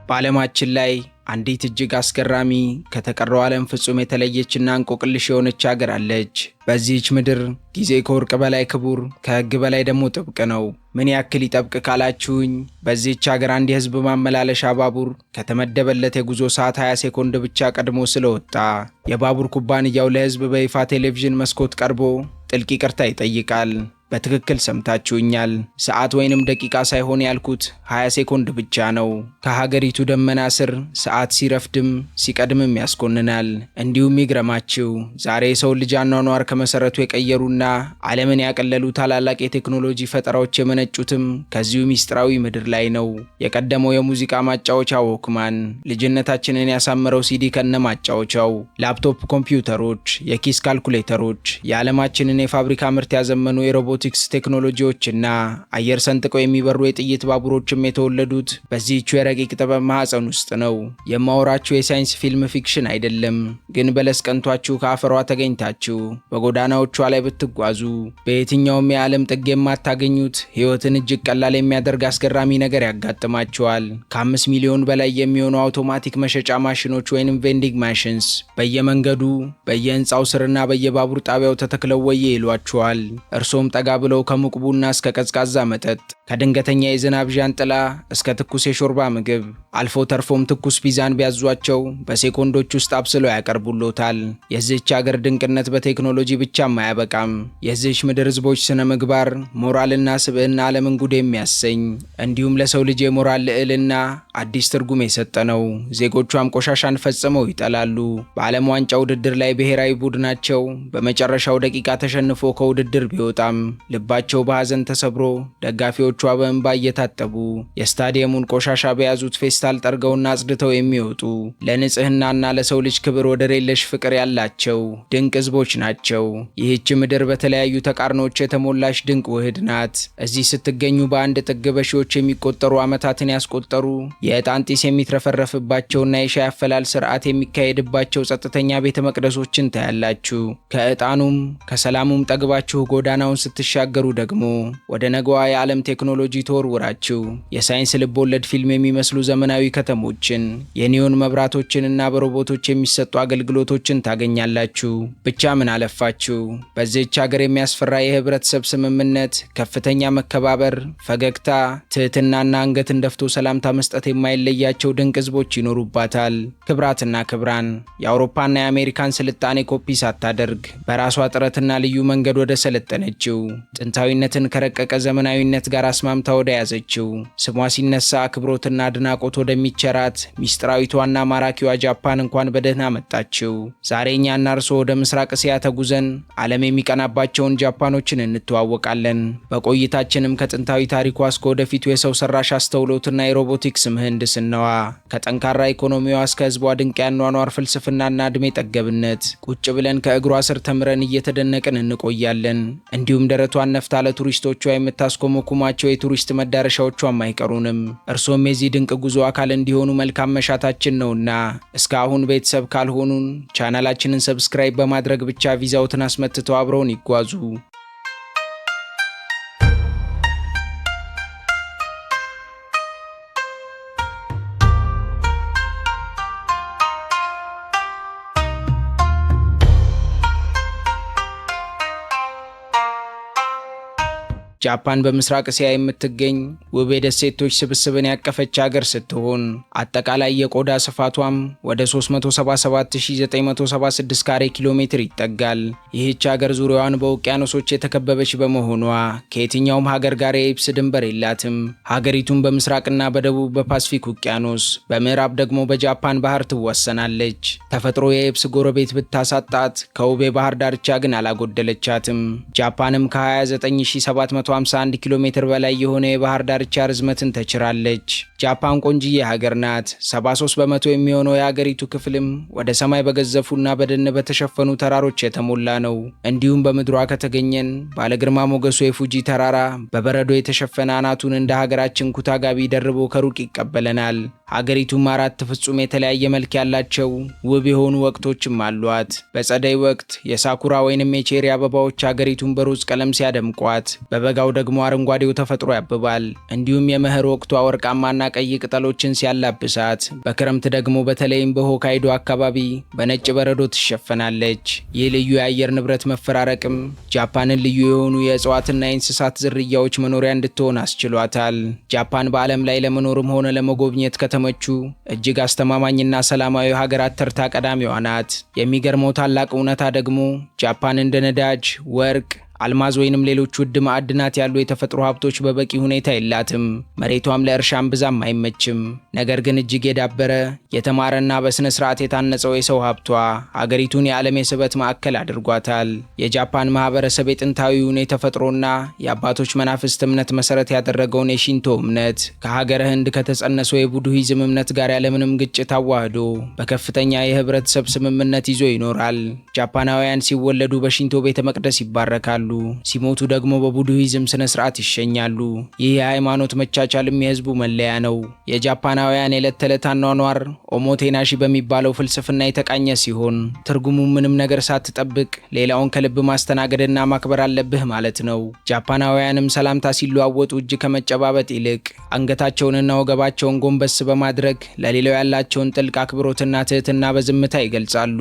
በዓለማችን ላይ አንዲት እጅግ አስገራሚ ከተቀረው ዓለም ፍጹም የተለየችና እንቆቅልሽ የሆነች ሀገር አለች። በዚህች ምድር ጊዜ ከወርቅ በላይ ክቡር፣ ከሕግ በላይ ደግሞ ጥብቅ ነው። ምን ያክል ይጠብቅ ካላችሁኝ፣ በዚህች ሀገር አንድ የህዝብ ማመላለሻ ባቡር ከተመደበለት የጉዞ ሰዓት 20 ሴኮንድ ብቻ ቀድሞ ስለወጣ የባቡር ኩባንያው ለህዝብ በይፋ ቴሌቪዥን መስኮት ቀርቦ ጥልቅ ይቅርታ ይጠይቃል። በትክክል ሰምታችሁኛል። ሰዓት ወይንም ደቂቃ ሳይሆን ያልኩት 20 ሴኮንድ ብቻ ነው። ከሀገሪቱ ደመና ስር ሰዓት ሲረፍድም ሲቀድምም ያስኮንናል። እንዲሁም ይግረማችሁ፣ ዛሬ የሰው ልጅ አኗኗር ከመሰረቱ የቀየሩና ዓለምን ያቀለሉ ታላላቅ የቴክኖሎጂ ፈጠራዎች የመነጩትም ከዚሁ ሚስጥራዊ ምድር ላይ ነው። የቀደመው የሙዚቃ ማጫወቻ ዎክማን፣ ልጅነታችንን ያሳመረው ሲዲ ከነ ማጫወቻው፣ ላፕቶፕ ኮምፒውተሮች፣ የኪስ ካልኩሌተሮች፣ የዓለማችንን የፋብሪካ ምርት ያዘመኑ የሮቦቲክስ ቴክኖሎጂዎችና አየር ሰንጥቀው የሚበሩ የጥይት ባቡሮችም የተወለዱት በዚህቹ የረቂቅ ጥበብ ማህፀን ውስጥ ነው። የማወራችሁ የሳይንስ ፊልም ፊክሽን አይደለም። ግን በለስ ቀንቷችሁ ከአፈሯ ተገኝታችሁ በጎዳናዎቿ ላይ ብትጓዙ በየትኛውም የዓለም ጥግ የማታገኙት ሕይወትን እጅግ ቀላል የሚያደርግ አስገራሚ ነገር ያጋጥማችኋል። ከ5 ሚሊዮን በላይ የሚሆኑ አውቶማቲክ መሸጫ ማሽኖች ወይንም ቬንዲንግ ማሽንስ በየመንገዱ በየህንፃው ስርና በየባቡር ጣቢያው ተተክለው ወየ ይሏችኋል። እርሶም ጠጋ ብለው ከሙቅ ቡና እስከ ቀዝቃዛ መጠጥ፣ ከድንገተኛ የዝናብ ዣንጥላ እስከ ትኩስ የሾርባ ምግብ፣ አልፎ ተርፎም ትኩስ ፒዛን ቢያዟቸው በሴኮንዶች ውስጥ አብስለው ያቀርቡሎታል። የዚህች ሀገር ድንቅነት በቴክኖሎጂ ብቻም አያበቃም። የዚህች ምድር ህዝቦች ስነ ምግባር፣ ሞራልና ስብዕና ዓለምን ጉድ የሚያሰኝ እንዲሁም ለሰው ልጅ የሞራል ልዕልና አዲስ ትርጉም የሰጠ ነው። ዜጎቿም ቆሻሻን ፈጽመው ይጠላሉ። በዓለም ዋንጫ ውድድር ላይ ብሔራዊ ቡድናቸው በመጨረሻው ደቂቃ ተሸንፎ ከውድድር ቢወጣም ልባቸው በሐዘን ተሰብሮ ደጋፊዎቿ በእንባ እየታጠቡ የስታዲየሙን ቆሻሻ በያዙት ፌስታል ጠርገውና አጽድተው የሚወጡ ለንጽህናና ለሰው ልጅ ክብር ወደር የለሽ ፍቅር ያላቸው ድንቅ ህዝቦች ናቸው። ይህች ምድር በተለያዩ ተቃርኖች የተሞላች ድንቅ ውህድ ናት። እዚህ ስትገኙ በአንድ ጥግ በሺዎች የሚቆጠሩ ዓመታትን ያስቆጠሩ የዕጣን ጢስ የሚትረፈረፍባቸውና የሻይ አፈላል ስርዓት የሚካሄድባቸው ጸጥተኛ ቤተ መቅደሶችን ታያላችሁ። ከዕጣኑም ከሰላሙም ጠግባችሁ ጎዳናውን ስትሻገሩ ደግሞ ወደ ነገዋ የዓለም ቴክኖሎጂ ተወርውራችሁ የሳይንስ ልቦለድ ፊልም የሚመስሉ ዘመናዊ ከተሞችን፣ የኒዮን መብራቶችንና በሮቦቶች የሚሰጡ አገልግሎቶችን ታገኛላችሁ። ብቻ ምን አለፋችሁ በዚህች ሀገር የሚያስፈራ የህብረተሰብ ስምምነት፣ ከፍተኛ መከባበር፣ ፈገግታ፣ ትህትናና አንገትን ደፍቶ ሰላምታ መስጠት የማይለያቸው ድንቅ ህዝቦች ይኖሩባታል። ክብራትና ክብራን፣ የአውሮፓና የአሜሪካን ስልጣኔ ኮፒ ሳታደርግ በራሷ ጥረትና ልዩ መንገድ ወደ ሰለጠነችው ጥንታዊነትን ከረቀቀ ዘመናዊነት ጋር አስማምታ ወደ ያዘችው ስሟ ሲነሳ አክብሮትና አድናቆት ወደሚቸራት ሚስጥራዊቷና ማራኪዋ ጃፓን እንኳን በደህና መጣችው። ዛሬ እኛና እርሶ ወደ ምስራቅ እስያ ተጉዘን ዓለም የሚቀናባቸውን ጃፓኖችን እንተዋወቃለን። በቆይታችንም ከጥንታዊ ታሪኳ እስከ ወደፊቱ የሰው ሰራሽ አስተውሎትና የሮቦቲክስ ምህንድስናዋ፣ ከጠንካራ ኢኮኖሚዋ እስከ ህዝቧ ድንቅ ያኗኗር ፍልስፍናና ዕድሜ ጠገብነት ቁጭ ብለን ከእግሯ ስር ተምረን እየተደነቅን እንቆያለን። እንዲሁም ደረቷን ነፍታ ለቱሪስቶቿ የምታስኮመኩማቸው የቱሪስት መዳረሻዎቿም አይቀሩንም። እርሶም የዚህ ድንቅ ጉዞ አካል እንዲሆኑ መልካም መሻታችን ነውና እስካሁን ቤተሰብ ካልሆኑን ቻናላችንን ሰብስክራይብ በማድረግ ብቻ ቪዛውትን አስመትተው አብረውን ይጓዙ። ጃፓን በምስራቅ እስያ የምትገኝ ውብ የደሴቶች ስብስብን ያቀፈች ሀገር ስትሆን አጠቃላይ የቆዳ ስፋቷም ወደ 377976 ካሬ ኪሎ ሜትር ይጠጋል። ይህች ሀገር ዙሪያዋን በውቅያኖሶች የተከበበች በመሆኗ ከየትኛውም ሀገር ጋር የየብስ ድንበር የላትም። ሀገሪቱን በምስራቅና በደቡብ በፓስፊክ ውቅያኖስ፣ በምዕራብ ደግሞ በጃፓን ባህር ትዋሰናለች። ተፈጥሮ የየብስ ጎረቤት ብታሳጣት ከውብ የባህር ዳርቻ ግን አላጎደለቻትም። ጃፓንም ከ29751 ኪሎ ሜትር በላይ የሆነ የባህር ዳርቻ ርዝመትን ተችራለች። ጃፓን ቆንጅዬ ሀገር ናት። 73 በመቶ የሚሆነው የሀገሪቱ ክፍልም ወደ ሰማይ በገዘፉና በደን በተሸፈኑ ተራሮች የተሞላ ነው። እንዲሁም በምድሯ ከተገኘን ባለግርማ ሞገሱ የፉጂ ተራራ በበረዶ የተሸፈነ አናቱን እንደ ሀገራችን ኩታ ጋቢ ደርቦ ከሩቅ ይቀበለናል። ሀገሪቱም 4 ፍጹም የተለያየ መልክ ያላቸው ውብ የሆኑ ወቅቶችም አሏት። በጸደይ ወቅት የሳኩራ ወይንም የቼሪ አበባዎች ሀገሪቱን በሮዝ ቀለም ሲያደምቋት፣ በበጋው ደግሞ አረንጓዴው ተፈጥሮ ያብባል። እንዲሁም የመኸር ወቅቷ ወርቃማና ቀይ ቅጠሎችን ሲያላብሳት፣ በክረምት ደግሞ በተለይም በሆካይዶ አካባቢ በነጭ በረዶ ትሸፈናለች። ይህ ልዩ የአየር ንብረት መፈራረቅም ጃፓንን ልዩ የሆኑ የእጽዋትና የእንስሳት ዝርያዎች መኖሪያ እንድትሆን አስችሏታል። ጃፓን በዓለም ላይ ለመኖርም ሆነ ለመጎብኘት ከተመቹ እጅግ አስተማማኝና ሰላማዊ ሀገራት ተርታ ቀዳሚዋ ናት። የሚገርመው ታላቅ እውነታ ደግሞ ጃፓን እንደ ነዳጅ፣ ወርቅ፣ አልማዝ ወይንም ሌሎች ውድ ማዕድናት ያሉ የተፈጥሮ ሀብቶች በበቂ ሁኔታ የላትም። መሬቷም ለእርሻም ብዛም አይመችም። ነገር ግን እጅግ የዳበረ የተማረና በስነ ስርዓት የታነጸው የሰው ሀብቷ አገሪቱን የዓለም የስበት ማዕከል አድርጓታል። የጃፓን ማህበረሰብ የጥንታዊውን የተፈጥሮና የአባቶች መናፍስት እምነት መሰረት ያደረገውን የሺንቶ እምነት ከሀገረ ህንድ ከተጸነሰው የቡድሂዝም እምነት ጋር ያለምንም ግጭት አዋህዶ በከፍተኛ የህብረተሰብ ስምምነት ይዞ ይኖራል። ጃፓናውያን ሲወለዱ በሺንቶ ቤተ መቅደስ ይባረካሉ። ሲሞቱ ደግሞ በቡድሂዝም ስነ ስርዓት ይሸኛሉ። ይህ የሃይማኖት መቻቻልም የህዝቡ መለያ ነው። የጃፓናውያን የዕለት ተዕለት አኗኗር ኦሞቴናሺ በሚባለው ፍልስፍና የተቃኘ ሲሆን ትርጉሙ ምንም ነገር ሳትጠብቅ ሌላውን ከልብ ማስተናገድና ማክበር አለብህ ማለት ነው። ጃፓናውያንም ሰላምታ ሲለዋወጡ እጅ ከመጨባበጥ ይልቅ አንገታቸውንና ወገባቸውን ጎንበስ በማድረግ ለሌላው ያላቸውን ጥልቅ አክብሮትና ትህትና በዝምታ ይገልጻሉ።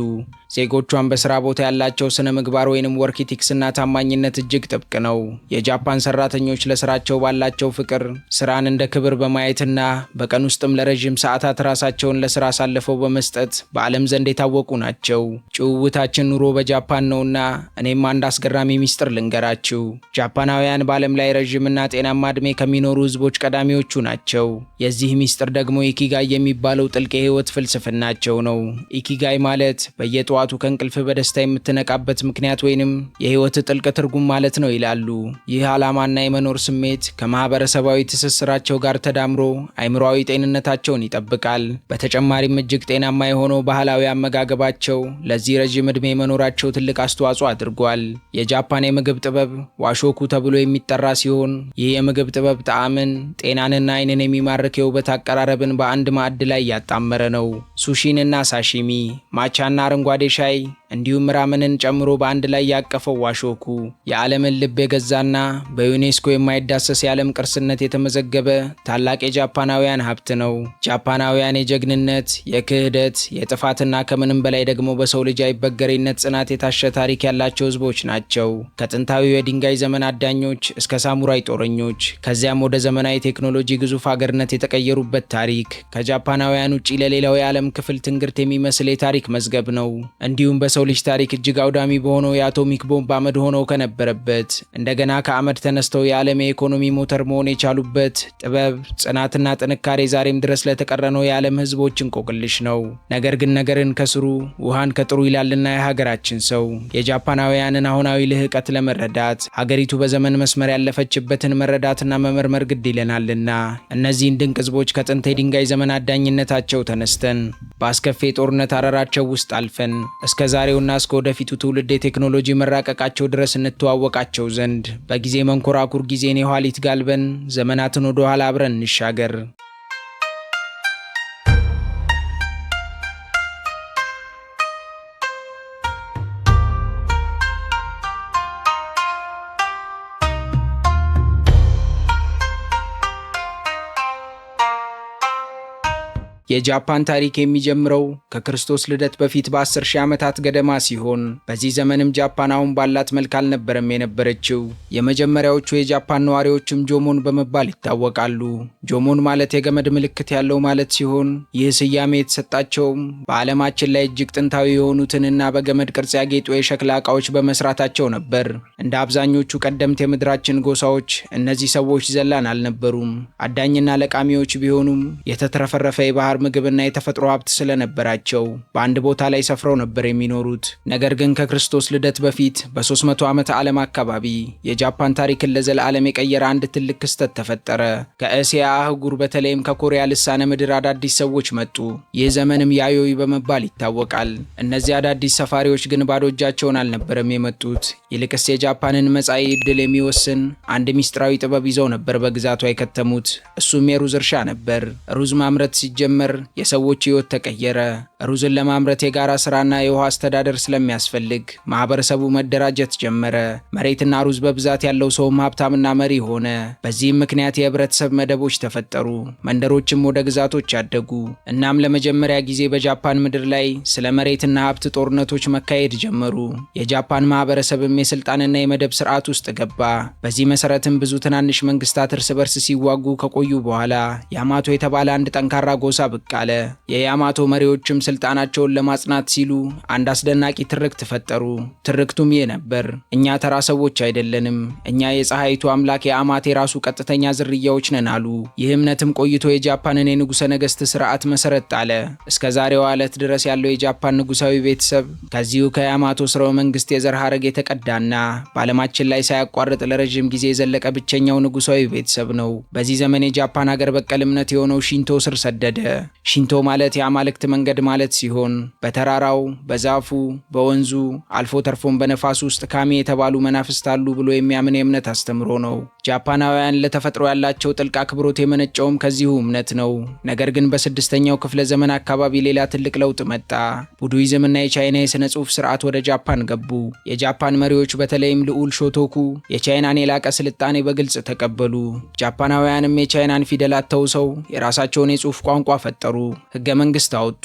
ዜጎቿን በስራ ቦታ ያላቸው ስነ ምግባር ወይንም ወርክ ኢቲክስና ታማኝነት እጅግ ጥብቅ ነው። የጃፓን ሰራተኞች ለስራቸው ባላቸው ፍቅር ስራን እንደ ክብር በማየትና በቀን ውስጥም ለረጅም ሰዓታት ራሳቸውን ለስራ አሳልፈው በመስጠት በዓለም ዘንድ የታወቁ ናቸው። ጭውውታችን ኑሮ በጃፓን ነውና እኔም አንድ አስገራሚ ሚስጥር ልንገራችሁ። ጃፓናውያን በዓለም ላይ ረጅምና ጤናማ ዕድሜ ከሚኖሩ ህዝቦች ቀዳሚዎቹ ናቸው። የዚህ ሚስጥር ደግሞ ኢኪጋይ የሚባለው ጥልቅ የህይወት ፍልስፍናቸው ነው። ኢኪጋይ ማለት በየጠዋቱ ከእንቅልፍ በደስታ የምትነቃበት ምክንያት ወይንም የህይወት ጥልቅ ትርጉም ማለት ነው ይላሉ። ይህ ዓላማና የመኖር ስሜት ከማህበረሰባዊ ትስስራቸው ጋር ተዳምሮ አይምሮአዊ ጤንነታቸውን ይጠብቃል። በተጨማሪም እጅግ ጤናማ የሆነው ባህላዊ አመጋገባቸው ለዚህ ረጅም ዕድሜ መኖራቸው ትልቅ አስተዋጽኦ አድርጓል። የጃፓን የምግብ ጥበብ ዋሾኩ ተብሎ የሚጠራ ሲሆን ይህ የምግብ ጥበብ ጣዕምን፣ ጤናንና አይንን የሚማርክ የውበት አቀራረብን በአንድ ማዕድ ላይ ያጣመረ ነው። ሱሺንና ሳሺሚ፣ ማቻና አረንጓዴ ሻይ እንዲሁም ራመንን ጨምሮ በአንድ ላይ ያቀፈው ዋሾኩ የዓለምን ልብ የገዛና በዩኔስኮ የማይዳሰስ የዓለም ቅርስነት የተመዘገበ ታላቅ የጃፓናውያን ሀብት ነው። ጃፓናውያን የጀግንነት፣ የክህደት፣ የጥፋትና ከምንም በላይ ደግሞ በሰው ልጅ አይበገሬነት ጽናት የታሸ ታሪክ ያላቸው ህዝቦች ናቸው። ከጥንታዊው የድንጋይ ዘመን አዳኞች እስከ ሳሙራይ ጦረኞች ከዚያም ወደ ዘመናዊ ቴክኖሎጂ ግዙፍ ሀገርነት የተቀየሩበት ታሪክ ከጃፓናውያን ውጪ ለሌላው የዓለም ክፍል ትንግርት የሚመስል የታሪክ መዝገብ ነው። እንዲሁም በሰው ልጅ ታሪክ እጅግ አውዳሚ በሆነው የአቶሚክ ቦምብ አመድ ሆነው ከነበረበት እንደገና ከአመድ ተነስተው የዓለም የኢኮኖሚ ሞተር መሆን የቻሉበት ጥበብ፣ ጽናትና ጥንካሬ ዛሬም ድረስ ለተቀረነው የዓለም ህዝቦች እንቆቅልሽ ነው። ነገር ግን ነገርን ከስሩ ውሃን ከጥሩ ይላልና የሀገራችን ሰው የጃፓናውያንን አሁናዊ ልህቀት ለመረዳት ሀገሪቱ በዘመን መስመር ያለፈችበትን መረዳትና መመርመር ግድ ይለናልና እነዚህን ድንቅ ህዝቦች ከጥንት የድንጋይ ዘመን አዳኝነታቸው ተነስተን በአስከፊ የጦርነት አረራቸው ውስጥ አልፈን እስከ ዛሬውና እስከ ወደፊቱ ትውልድ የቴክኖሎጂ መራቀቃቸው ድረስ እንተዋወቃቸው ዘንድ በጊዜ መንኮራኩር ጊዜን የኋሊት ጋልበን ዘመናትን ወደ ኋላ አብረን እንሻገር። የጃፓን ታሪክ የሚጀምረው ከክርስቶስ ልደት በፊት በ10 ሺህ ዓመታት ገደማ ሲሆን በዚህ ዘመንም ጃፓን አሁን ባላት መልክ አልነበረም የነበረችው። የመጀመሪያዎቹ የጃፓን ነዋሪዎችም ጆሞን በመባል ይታወቃሉ። ጆሞን ማለት የገመድ ምልክት ያለው ማለት ሲሆን ይህ ስያሜ የተሰጣቸውም በዓለማችን ላይ እጅግ ጥንታዊ የሆኑትንና በገመድ ቅርጽ ያጌጡ የሸክላ ዕቃዎች በመስራታቸው ነበር። እንደ አብዛኞቹ ቀደምት የምድራችን ጎሳዎች እነዚህ ሰዎች ዘላን አልነበሩም። አዳኝና ለቃሚዎች ቢሆኑም የተትረፈረፈ የባህር ምግብና የተፈጥሮ ሀብት ስለነበራቸው በአንድ ቦታ ላይ ሰፍረው ነበር የሚኖሩት። ነገር ግን ከክርስቶስ ልደት በፊት በ300 ዓመተ ዓለም አካባቢ የጃፓን ታሪክን ለዘላለም የቀየረ አንድ ትልቅ ክስተት ተፈጠረ። ከእስያ አህጉር በተለይም ከኮሪያ ልሳነ ምድር አዳዲስ ሰዎች መጡ። ይህ ዘመንም ያዮይ በመባል ይታወቃል። እነዚህ አዳዲስ ሰፋሪዎች ግን ባዶ እጃቸውን አልነበረም የመጡት። ይልቅስ የጃፓንን መጻኢ ዕድል የሚወስን አንድ ሚስጥራዊ ጥበብ ይዘው ነበር በግዛቷ የከተሙት። እሱም የሩዝ እርሻ ነበር። ሩዝ ማምረት ሲጀመር የሰዎች ህይወት ተቀየረ። ሩዝን ለማምረት የጋራ ስራና የውሃ አስተዳደር ስለሚያስፈልግ ማህበረሰቡ መደራጀት ጀመረ። መሬትና ሩዝ በብዛት ያለው ሰውም ሀብታምና መሪ ሆነ። በዚህም ምክንያት የህብረተሰብ መደቦች ተፈጠሩ፣ መንደሮችም ወደ ግዛቶች አደጉ። እናም ለመጀመሪያ ጊዜ በጃፓን ምድር ላይ ስለ መሬትና ሀብት ጦርነቶች መካሄድ ጀመሩ። የጃፓን ማህበረሰብም የስልጣንና የመደብ ስርዓት ውስጥ ገባ። በዚህ መሰረትም ብዙ ትናንሽ መንግስታት እርስ በርስ ሲዋጉ ከቆዩ በኋላ ያማቶ የተባለ አንድ ጠንካራ ጎሳ ብቅ አለ። የያማቶ መሪዎችም ስልጣናቸውን ለማጽናት ሲሉ አንድ አስደናቂ ትርክት ፈጠሩ። ትርክቱም ይህ ነበር: እኛ ተራ ሰዎች አይደለንም፣ እኛ የፀሐይቱ አምላክ የአማቴ ራሱ ቀጥተኛ ዝርያዎች ነን አሉ። ይህ እምነትም ቆይቶ የጃፓንን የንጉሠ ነገሥት ስርዓት መሰረት ጣለ። እስከ ዛሬዋ ዕለት ድረስ ያለው የጃፓን ንጉሳዊ ቤተሰብ ከዚሁ ከያማቶ ስርወ መንግስት የዘር ሐረግ የተቀዳና በዓለማችን ላይ ሳያቋርጥ ለረዥም ጊዜ የዘለቀ ብቸኛው ንጉሳዊ ቤተሰብ ነው። በዚህ ዘመን የጃፓን ሀገር በቀል እምነት የሆነው ሺንቶ ስር ሰደደ። ሺንቶ ማለት የአማልክት መንገድ ማለት ሲሆን በተራራው፣ በዛፉ፣ በወንዙ አልፎ ተርፎም በነፋስ ውስጥ ካሚ የተባሉ መናፍስት አሉ ብሎ የሚያምን የእምነት አስተምሮ ነው። ጃፓናውያን ለተፈጥሮ ያላቸው ጥልቅ አክብሮት የመነጨውም ከዚሁ እምነት ነው። ነገር ግን በ6ኛው ክፍለ ዘመን አካባቢ ሌላ ትልቅ ለውጥ መጣ። ቡድሂዝምና የቻይና የሥነ ጽሑፍ ስርዓት ወደ ጃፓን ገቡ። የጃፓን መሪዎች በተለይም ልዑል ሾቶኩ የቻይናን የላቀ ስልጣኔ በግልጽ ተቀበሉ። ጃፓናውያንም የቻይናን ፊደላት ተውሰው የራሳቸውን የጽሑፍ ቋንቋ ፈጠሩ፣ ህገ መንግስት አወጡ፣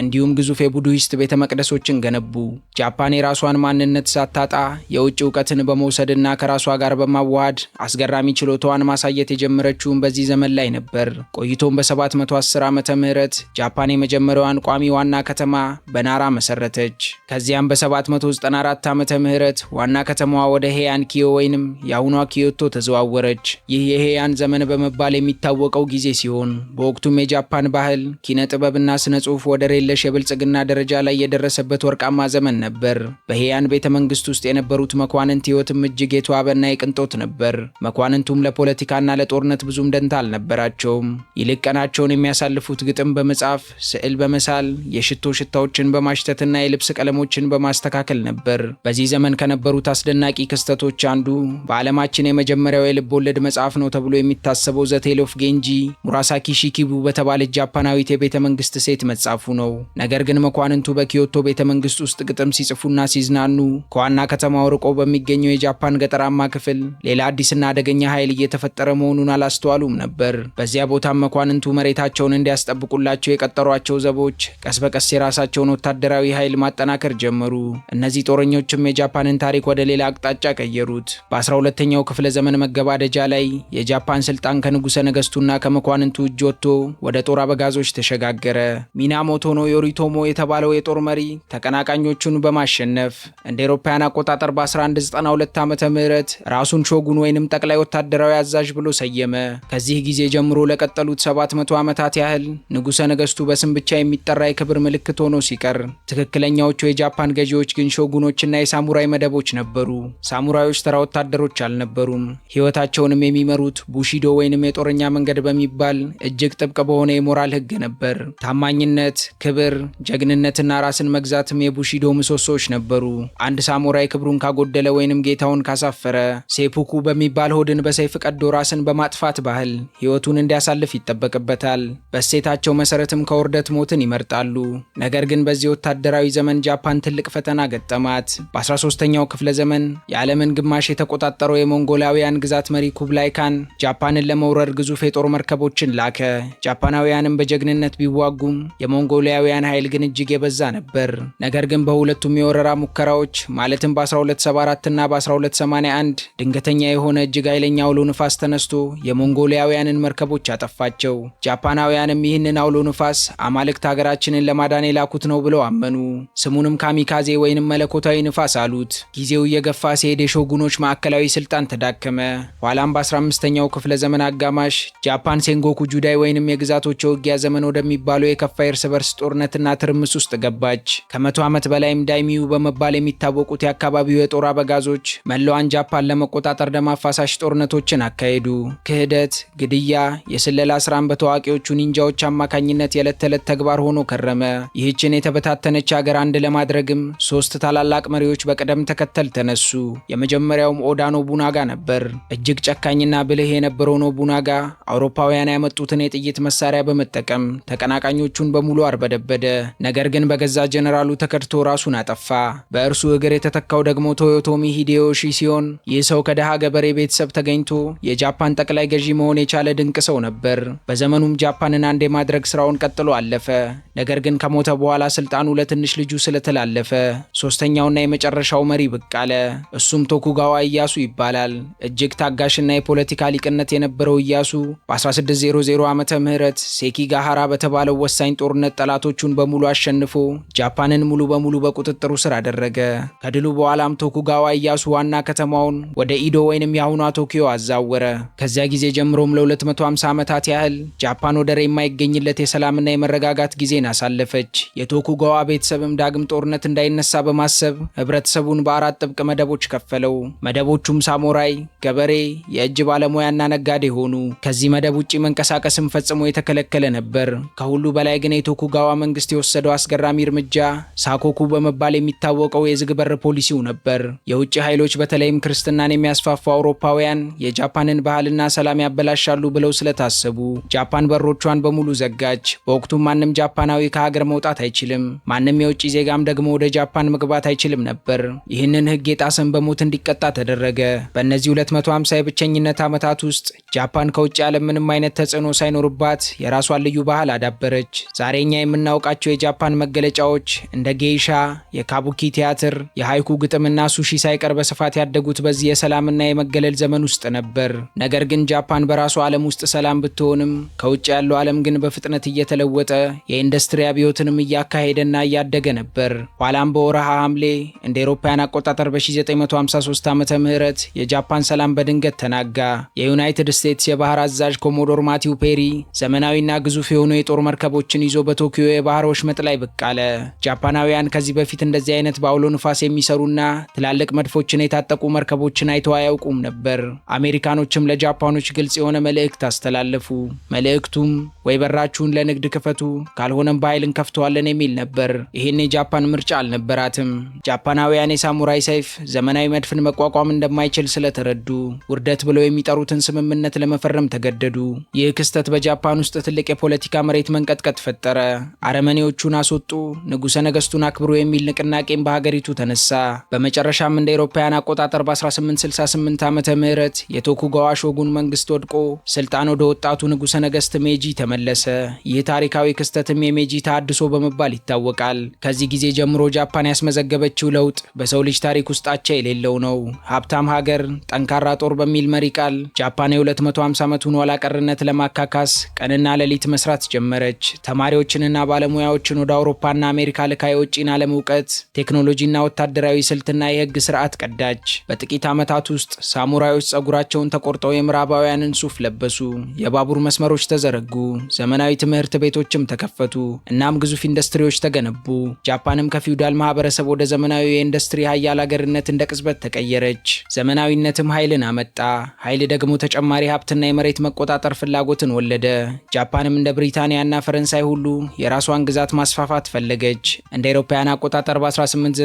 እንዲሁም ግዙፍ የቡድሂስት ቤተ መቅደሶችን ገነቡ። ጃፓን የራሷን ማንነት ሳታጣ የውጭ እውቀትን በመውሰድና ከራሷ ጋር በማዋሃድ አስገራሚ ችሎታዋን ማሳየት የጀመረችውን በዚህ ዘመን ላይ ነበር። ቆይቶም በ710 ዓመተ ምህረት ጃፓን የመጀመሪያዋን ቋሚ ዋና ከተማ በናራ መሰረተች። ከዚያም በ794 ዓመተ ምህረት ዋና ከተማዋ ወደ ሄያን ኪዮ ወይንም የአሁኗ ኪዮቶ ተዘዋወረች። ይህ የሄያን ዘመን በመባል የሚታወቀው ጊዜ ሲሆን በወቅቱም የጃፓን ባህል፣ ኪነ ጥበብና ስነ ጽሑፍ ወደር የለሽ የብልጽግና ደረጃ ላይ የደረሰበት ወርቃማ ዘመን ነበር። በሄያን ቤተ መንግስት ውስጥ የነበሩት መኳንንት ህይወትም እጅግ የተዋበና የቅንጦት ነበር። መኳንንቱም ለፖለቲካና ለጦርነት ብዙም ደንታ አልነበራቸውም። ይልቅ ቀናቸውን የሚያሳልፉት ግጥም በመጻፍ፣ ስዕል በመሳል፣ የሽቶ ሽታዎችን በማሽተትና የልብስ ቀለሞችን በማስተካከል ነበር። በዚህ ዘመን ከነበሩት አስደናቂ ክስተቶች አንዱ በዓለማችን የመጀመሪያው የልብ ወለድ መጽሐፍ ነው ተብሎ የሚታሰበው ዘ ቴል ኦፍ ጌንጂ ሙራሳኪ ሺኪቡ በተባለች ጃፓናዊት የቤተ መንግስት ሴት መጻፉ ነው። ነገር ግን መኳንንቱ በኪዮቶ ቤተ መንግስት ውስጥ ግጥም ሲጽፉና ሲዝናኑ ከዋና ከተማው ርቆ በሚገኘው የጃፓን ገጠራማ ክፍል ሌላ አዲስና አደገኛ ኃይል እየተፈጠረ መሆኑን አላስተዋሉም ነበር። በዚያ ቦታም መኳንንቱ መሬታቸውን እንዲያስጠብቁላቸው የቀጠሯቸው ዘቦች ቀስ በቀስ የራሳቸውን ወታደራዊ ኃይል ማጠናከር ጀመሩ። እነዚህ ጦረኞችም የጃፓንን ታሪክ ወደ ሌላ አቅጣጫ ቀየሩት። በ12ኛው ክፍለ ዘመን መገባደጃ ላይ የጃፓን ስልጣን ከንጉሠ ነገሥቱና ከመኳንንቱ እጅ ወጥቶ ወደ ጦር አበጋዞች ተሸጋገረ። ሚናሞቶ ኖ ዮሪቶሞ የተባለው የጦር መሪ ተቀናቃኞቹን በማሸነፍ እንደ አውሮፓውያን አቆጣጠር በ1192 ዓመተ ምህረት ራሱን ሾጉን ወይንም ጠቅላይ ወታደራዊ አዛዥ ብሎ ሰየመ። ከዚህ ጊዜ ጀምሮ ለቀጠሉት 700 ዓመታት ያህል ንጉሠ ነገሥቱ በስም ብቻ የሚጠራ የክብር ምልክት ሆኖ ሲቀር፣ ትክክለኛዎቹ የጃፓን ገዢዎች ግን ሾጉኖችና የሳሙራይ መደቦች ነበሩ። ሳሙራዮች ተራ ወታደሮች አልነበሩም። ሕይወታቸውንም የሚመሩት ቡሺዶ ወይንም የጦረኛ መንገድ በሚባል እጅግ ጥብቅ በሆነ የሞራል ሕግ ነበር። ታማኝነት፣ ክብር፣ ጀግንነትና ራስን መግዛትም የቡሺዶ ምሰሶዎች ነበሩ። አንድ ሳሙራይ ክብሩን ካጎደለ ወይንም ጌታውን ካሳፈረ ሴፑኩ በሚባል ሆድን በሰይፍ ቀዶ ራስን በማጥፋት ባህል ሕይወቱን እንዲያሳልፍ ይጠበቅበታል። በእሴታቸው መሰረትም ከውርደት ሞትን ይመርጣሉ። ነገር ግን በዚህ ወታደራዊ ዘመን ጃፓን ትልቅ ፈተና ገጠማት። በ13ኛው ክፍለ ዘመን የዓለምን ግማሽ የተቆጣጠረው የሞንጎላውያን ግዛት መሪ ኩብላይ ካን ጃፓንን ለመውረር ግዙፍ የጦር መርከቦችን ላከ። ጃፓናውያንም በጀግንነት ቢዋጉም የሞንጎሊያውያን ኃይል ግን እጅግ የበዛ ነበር። ነገር ግን በሁለቱም የወረራ ሙከራዎች ማለትም በ1274 እና በ1281 ድንገተኛ የሆነ እጅግ ኃይለኛ አውሎ ንፋስ ተነስቶ የሞንጎሊያውያንን መርከቦች አጠፋቸው። ጃፓናውያንም ይህንን አውሎ ንፋስ አማልክት ሀገራችንን ለማዳን የላኩት ነው ብለው አመኑ። ስሙንም ካሚካዜ ወይንም መለኮታዊ ንፋስ አሉት። ጊዜው እየገፋ ሲሄድ የሾጉኖች ማዕከላዊ ስልጣን ተዳከመ። ኋላም በ15ኛው ክፍለ ዘመን አጋማሽ ጃፓን ሴንጎኩ ጁዳይ ወይንም የግዛቶች ውጊያ ዘመን ወደሚባለው የከፋ እርስ በርስ ጦርነትና ትርምስ ውስጥ ገባች። ከ100 ዓመት በላይም ዳይሚዩ በመባል የሚታወቁት የአካባቢው የጦር አበጋዞች መላዋን ጃፓን ለመቆጣጠር ደም አፋሳሽ አስጨራሽ ጦርነቶችን አካሄዱ። ክህደት፣ ግድያ፣ የስለላ ስራን በታዋቂዎቹ ኒንጃዎች አማካኝነት የዕለት ተዕለት ተግባር ሆኖ ከረመ። ይህችን የተበታተነች ሀገር አንድ ለማድረግም 3 ታላላቅ መሪዎች በቅደም ተከተል ተነሱ። የመጀመሪያውም ኦዳ ኖቡናጋ ነበር። እጅግ ጨካኝና ብልህ የነበረው ኖቡናጋ አውሮፓውያን ያመጡትን የጥይት መሳሪያ በመጠቀም ተቀናቃኞቹን በሙሉ አርበደበደ። ነገር ግን በገዛ ጀነራሉ ተከድቶ ራሱን አጠፋ። በእርሱ እግር የተተካው ደግሞ ቶዮቶሚ ሂዴዮሺ ሲሆን ይህ ሰው ከደሃ ገበሬ ቤተሰብ ተገኝቶ የጃፓን ጠቅላይ ገዢ መሆን የቻለ ድንቅ ሰው ነበር። በዘመኑም ጃፓንን አንድ የማድረግ ስራውን ቀጥሎ አለፈ። ነገር ግን ከሞተ በኋላ ስልጣኑ ለትንሽ ልጁ ስለተላለፈ ሶስተኛውና የመጨረሻው መሪ ብቅ አለ። እሱም ቶኩጋዋ ኢያሱ ይባላል። እጅግ ታጋሽና የፖለቲካ ሊቅነት የነበረው ኢያሱ በ1600 ዓመተ ምህረት ሴኪጋሃራ በተባለው ወሳኝ ጦርነት ጠላቶቹን በሙሉ አሸንፎ ጃፓንን ሙሉ በሙሉ በቁጥጥሩ ስር አደረገ። ከድሉ በኋላም ቶኩጋዋ ኢያሱ ዋና ከተማውን ወደ ኢዶ ወይንም የአሁኗ ቶኪዮ አዛወረ። ከዚያ ጊዜ ጀምሮም ለ250 ዓመታት ያህል ጃፓን ወደር የማይገኝለት የሰላምና የመረጋጋት ጊዜን አሳለፈች። የቶኩጋዋ ቤተሰብም ዳግም ጦርነት እንዳይነሳ በማሰብ ህብረተሰቡን በ4 ጥብቅ መደቦች ከፈለው። መደቦቹም ሳሞራይ፣ ገበሬ፣ የእጅ ባለሙያና ነጋዴ ሆኑ። ከዚህ መደብ ውጪ መንቀሳቀስም ፈጽሞ የተከለከለ ነበር። ከሁሉ በላይ ግን የቶኩጋዋ መንግስት የወሰደው አስገራሚ እርምጃ ሳኮኩ በመባል የሚታወቀው የዝግ በር ፖሊሲው ነበር። የውጭ ኃይሎች በተለይም ክርስትናን የሚያስፋፉ አውሮፓውያን የጃፓንን ባህልና ሰላም ያበላሻሉ ብለው ስለታሰቡ ጃፓን በሮቿን በሙሉ ዘጋች። በወቅቱም ማንም ጃፓናዊ ከሀገር መውጣት አይችልም፣ ማንም የውጭ ዜጋም ደግሞ ወደ ጃፓን መግባት አይችልም ነበር። ይህንን ህግ የጣሰን በሞት እንዲቀጣ ተደረገ። በእነዚህ 250 የብቸኝነት ዓመታት ውስጥ ጃፓን ከውጭ ዓለም ምንም አይነት ተጽዕኖ ሳይኖርባት የራሷን ልዩ ባህል አዳበረች። ዛሬ እኛ የምናውቃቸው የጃፓን መገለጫዎች እንደ ጌይሻ፣ የካቡኪ ቲያትር፣ የሃይኩ ግጥምና ሱሺ ሳይቀር በስፋት ያደጉት በዚህ የሰላምና የመገለል ዘመን ውስጥ ነበር። ነገር ግን ጃፓን በራሷ ዓለም ውስጥ ሰላም ብትሆንም ከውጭ ያለው ዓለም ግን በፍጥነት እየተለወጠ የኢንዱስትሪ አብዮትንም እያካሄደና እያደገ ነበር። ኋላም በወርሃ ሐምሌ እንደ አውሮፓውያን አቆጣጠር በ1953 ዓመተ ምህረት የጃፓን ሰላም በድንገት ተናጋ። የዩናይትድ ስቴትስ የባህር አዛዥ ኮሞዶር ማቲው ፔሪ ዘመናዊና ግዙፍ የሆኑ የጦር መርከቦችን ይዞ በቶኪዮ የባህር ወሽመጥ ላይ ብቅ አለ። ጃፓናውያን ከዚህ በፊት እንደዚህ አይነት በአውሎ ንፋስ የሚሰሩና ትላልቅ መድፎችን የታጠቁ መርከቦችን አይተው አያውቁም ነበር። አሜሪካኖችም ለጃፓኖች ግልጽ የሆነ መልእክት አስተላለፉ። መልእክቱም ወይ በራችሁን ለንግድ ክፈቱ፣ ካልሆነም በኃይል እንከፍተዋለን የሚል ነበር። ይህን የጃፓን ምርጫ አልነበራትም። ጃፓናውያን የሳሙራይ ሰይፍ ዘመናዊ መድፍን መቋቋም እንደማይችል ስለተረዱ ውርደት ብለው የሚጠሩትን ስምምነት ለመፈረም ተገደዱ። ይህ ክስተት በጃፓን ውስጥ ትልቅ የፖለቲካ መሬት መንቀጥቀጥ ፈጠረ። አረመኔዎቹን አስወጡ፣ ንጉሠ ነገሥቱን አክብሩ የሚል ንቅናቄም በሀገሪቱ ተነሳ። በመጨረሻም እንደ አውሮፓውያን አቆጣጠር በ1868 ዓመተ ምህረት የቶኩጋዋ ሾጉን መንግስት ወድቆ ስልጣን ወደ ወጣቱ ንጉሠ ነገሥት ሜጂ ተመለሰ። ይህ ታሪካዊ ክስተትም የሜጂ ተሃድሶ በመባል ይታወቃል። ከዚህ ጊዜ ጀምሮ ጃፓን ያስመዘገበችው ለውጥ በሰው ልጅ ታሪክ ውስጥ አቻ የሌለው ነው። ሀብታም ሀገር፣ ጠንካራ ጦር በሚል መሪ ቃል ጃፓን የ250 ዓመቱን ኋላ ቀርነት ለማካካስ ቀንና ሌሊት መስራት ጀመረች። ተማሪዎችንና ባለሙያዎችን ወደ አውሮፓና አሜሪካ ልካ የውጭን ዓለም እውቀት፣ ቴክኖሎጂና ወታደራዊ ስልትና የህግ ስርዓት ቀዳች። በጥቂት ዓመታት ውስጥ ሳሙራዮች ጸጉራቸውን ተቆርጠው የምዕራባውያንን ሱፍ ለበሱ። የባቡር መስመሮች ተዘረጉ። ዘመናዊ ትምህርት ቤቶችም ተከፈቱ። እናም ግዙፍ ኢንዱስትሪዎች ተገነቡ። ጃፓንም ከፊውዳል ማህበረሰብ ወደ ዘመናዊ የኢንዱስትሪ ሀያል ሀገርነት እንደ ቅጽበት ተቀየረች። ዘመናዊነትም ኃይልን አመጣ። ኃይል ደግሞ ተጨማሪ ሀብትና የመሬት መቆጣጠር ፍላጎትን ወለደ። ጃፓንም እንደ ብሪታንያና ፈረንሳይ ሁሉ የራሷን ግዛት ማስፋፋት ፈለገች። እንደ አውሮፓውያን አቆጣጠር በ1895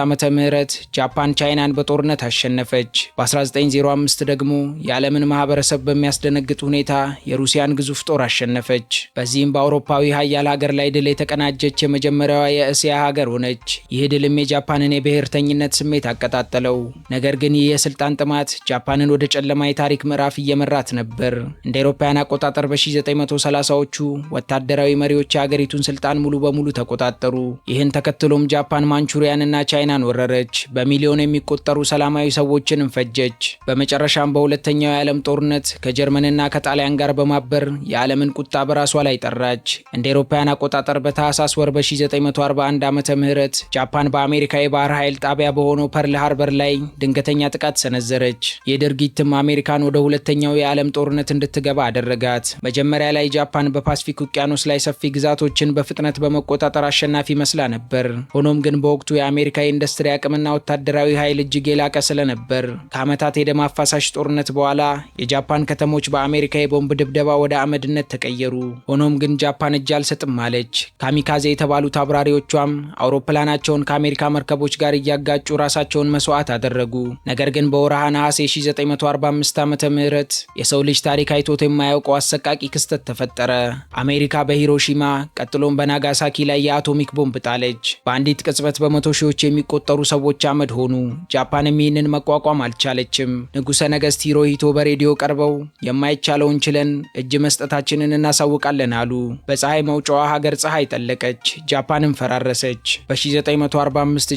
ዓመተ ምህረት ጃፓን ቻይናን በጦርነት አሸነፈች። በ1905 ደግሞ የዓለምን ማህበረሰብ በሚያስደነግጥ ሁኔታ የሩሲያን ግዙፍ ጦር አሸነፈች። በዚህም በአውሮፓዊ ሀያል ሀገር ላይ ድል የተቀናጀች የመጀመሪያዋ የእስያ ሀገር ሆነች። ይህ ድልም የጃፓንን የብሔርተኝነት ስሜት አቀጣጠለው። ነገር ግን ይህ የስልጣን ጥማት ጃፓንን ወደ ጨለማ የታሪክ ምዕራፍ እየመራት ነበር። እንደ አውሮፓውያን አቆጣጠር በ1930ዎቹ ወታደራዊ መሪዎች የሀገሪቱን ስልጣን ሙሉ በሙሉ ተቆጣጠሩ። ይህን ተከትሎም ጃፓን ማንቹሪያንና ቻይናን ወረረች። በሚሊዮን የሚቆጠሩ ሰላማዊ ሰዎችንም ፈጀች። በመጨረሻም በሁለተኛው የዓለም ጦርነት ከጀርመንና ከጣሊያን ጋር በማበር የዓለምን ቁጣ በራሷ ላይ ጠራች። እንደ አውሮፓውያን አቆጣጠር በታህሳስ ወር በ1941 ዓመተ ምህረት ጃፓን በአሜሪካ የባህር ኃይል ጣቢያ በሆነው ፐርል ሃርበር ላይ ድንገተኛ ጥቃት ሰነዘረች። የድርጊትም አሜሪካን ወደ ሁለተኛው የዓለም ጦርነት እንድትገባ አደረጋት። መጀመሪያ ላይ ጃፓን በፓሲፊክ ውቅያኖስ ላይ ሰፊ ግዛቶችን በፍጥነት በመቆጣጠር አሸናፊ መስላ ነበር። ሆኖም ግን በወቅቱ የአሜሪካ የኢንዱስትሪ አቅምና ወታደራዊ ኃይል እጅግ የላቀ ስለነበር ከዓመታት የደም አፋሳሽ ጦርነት በኋላ የጃፓን ከተሞች በአሜሪካ የቦምብ ድብደባ ወደ አመድነት ተቀየሩ። ሆኖም ግን ጃፓን እጅ አልሰጥም አለች። ካሚካዜ የተባሉት አብራሪዎቿም አውሮፕላናቸውን ከአሜሪካ መርከቦች ጋር እያጋጩ ራሳቸውን መስዋዕት አደረጉ። ነገር ግን በወርሃ ነሐሴ 1945 ዓመተ ምህረት የሰው ልጅ ታሪክ አይቶት የማያውቀው አሰቃቂ ክስተት ተፈጠረ። አሜሪካ በሂሮሺማ ቀጥሎም በናጋሳኪ ላይ የአቶሚክ ቦምብ ጣለች። በአንዲት ቅጽበት በመቶ ሺዎች የሚቆጠሩ ሰዎች አመድ ሆኑ። ጃፓንም ይህንን መቋቋም አልቻለችም። ንጉሠ ነገሥት ሂሮሂቶ በሬዲዮ ቀርበው የማይቻለውን ችለን እጅ መስጠታችንን እናሳውቃለን አሉ። በፀሐይ መውጫዋ ሀገር ፀሐይ ጠለቀች። ጃፓንም ፈራረሰች። በ1945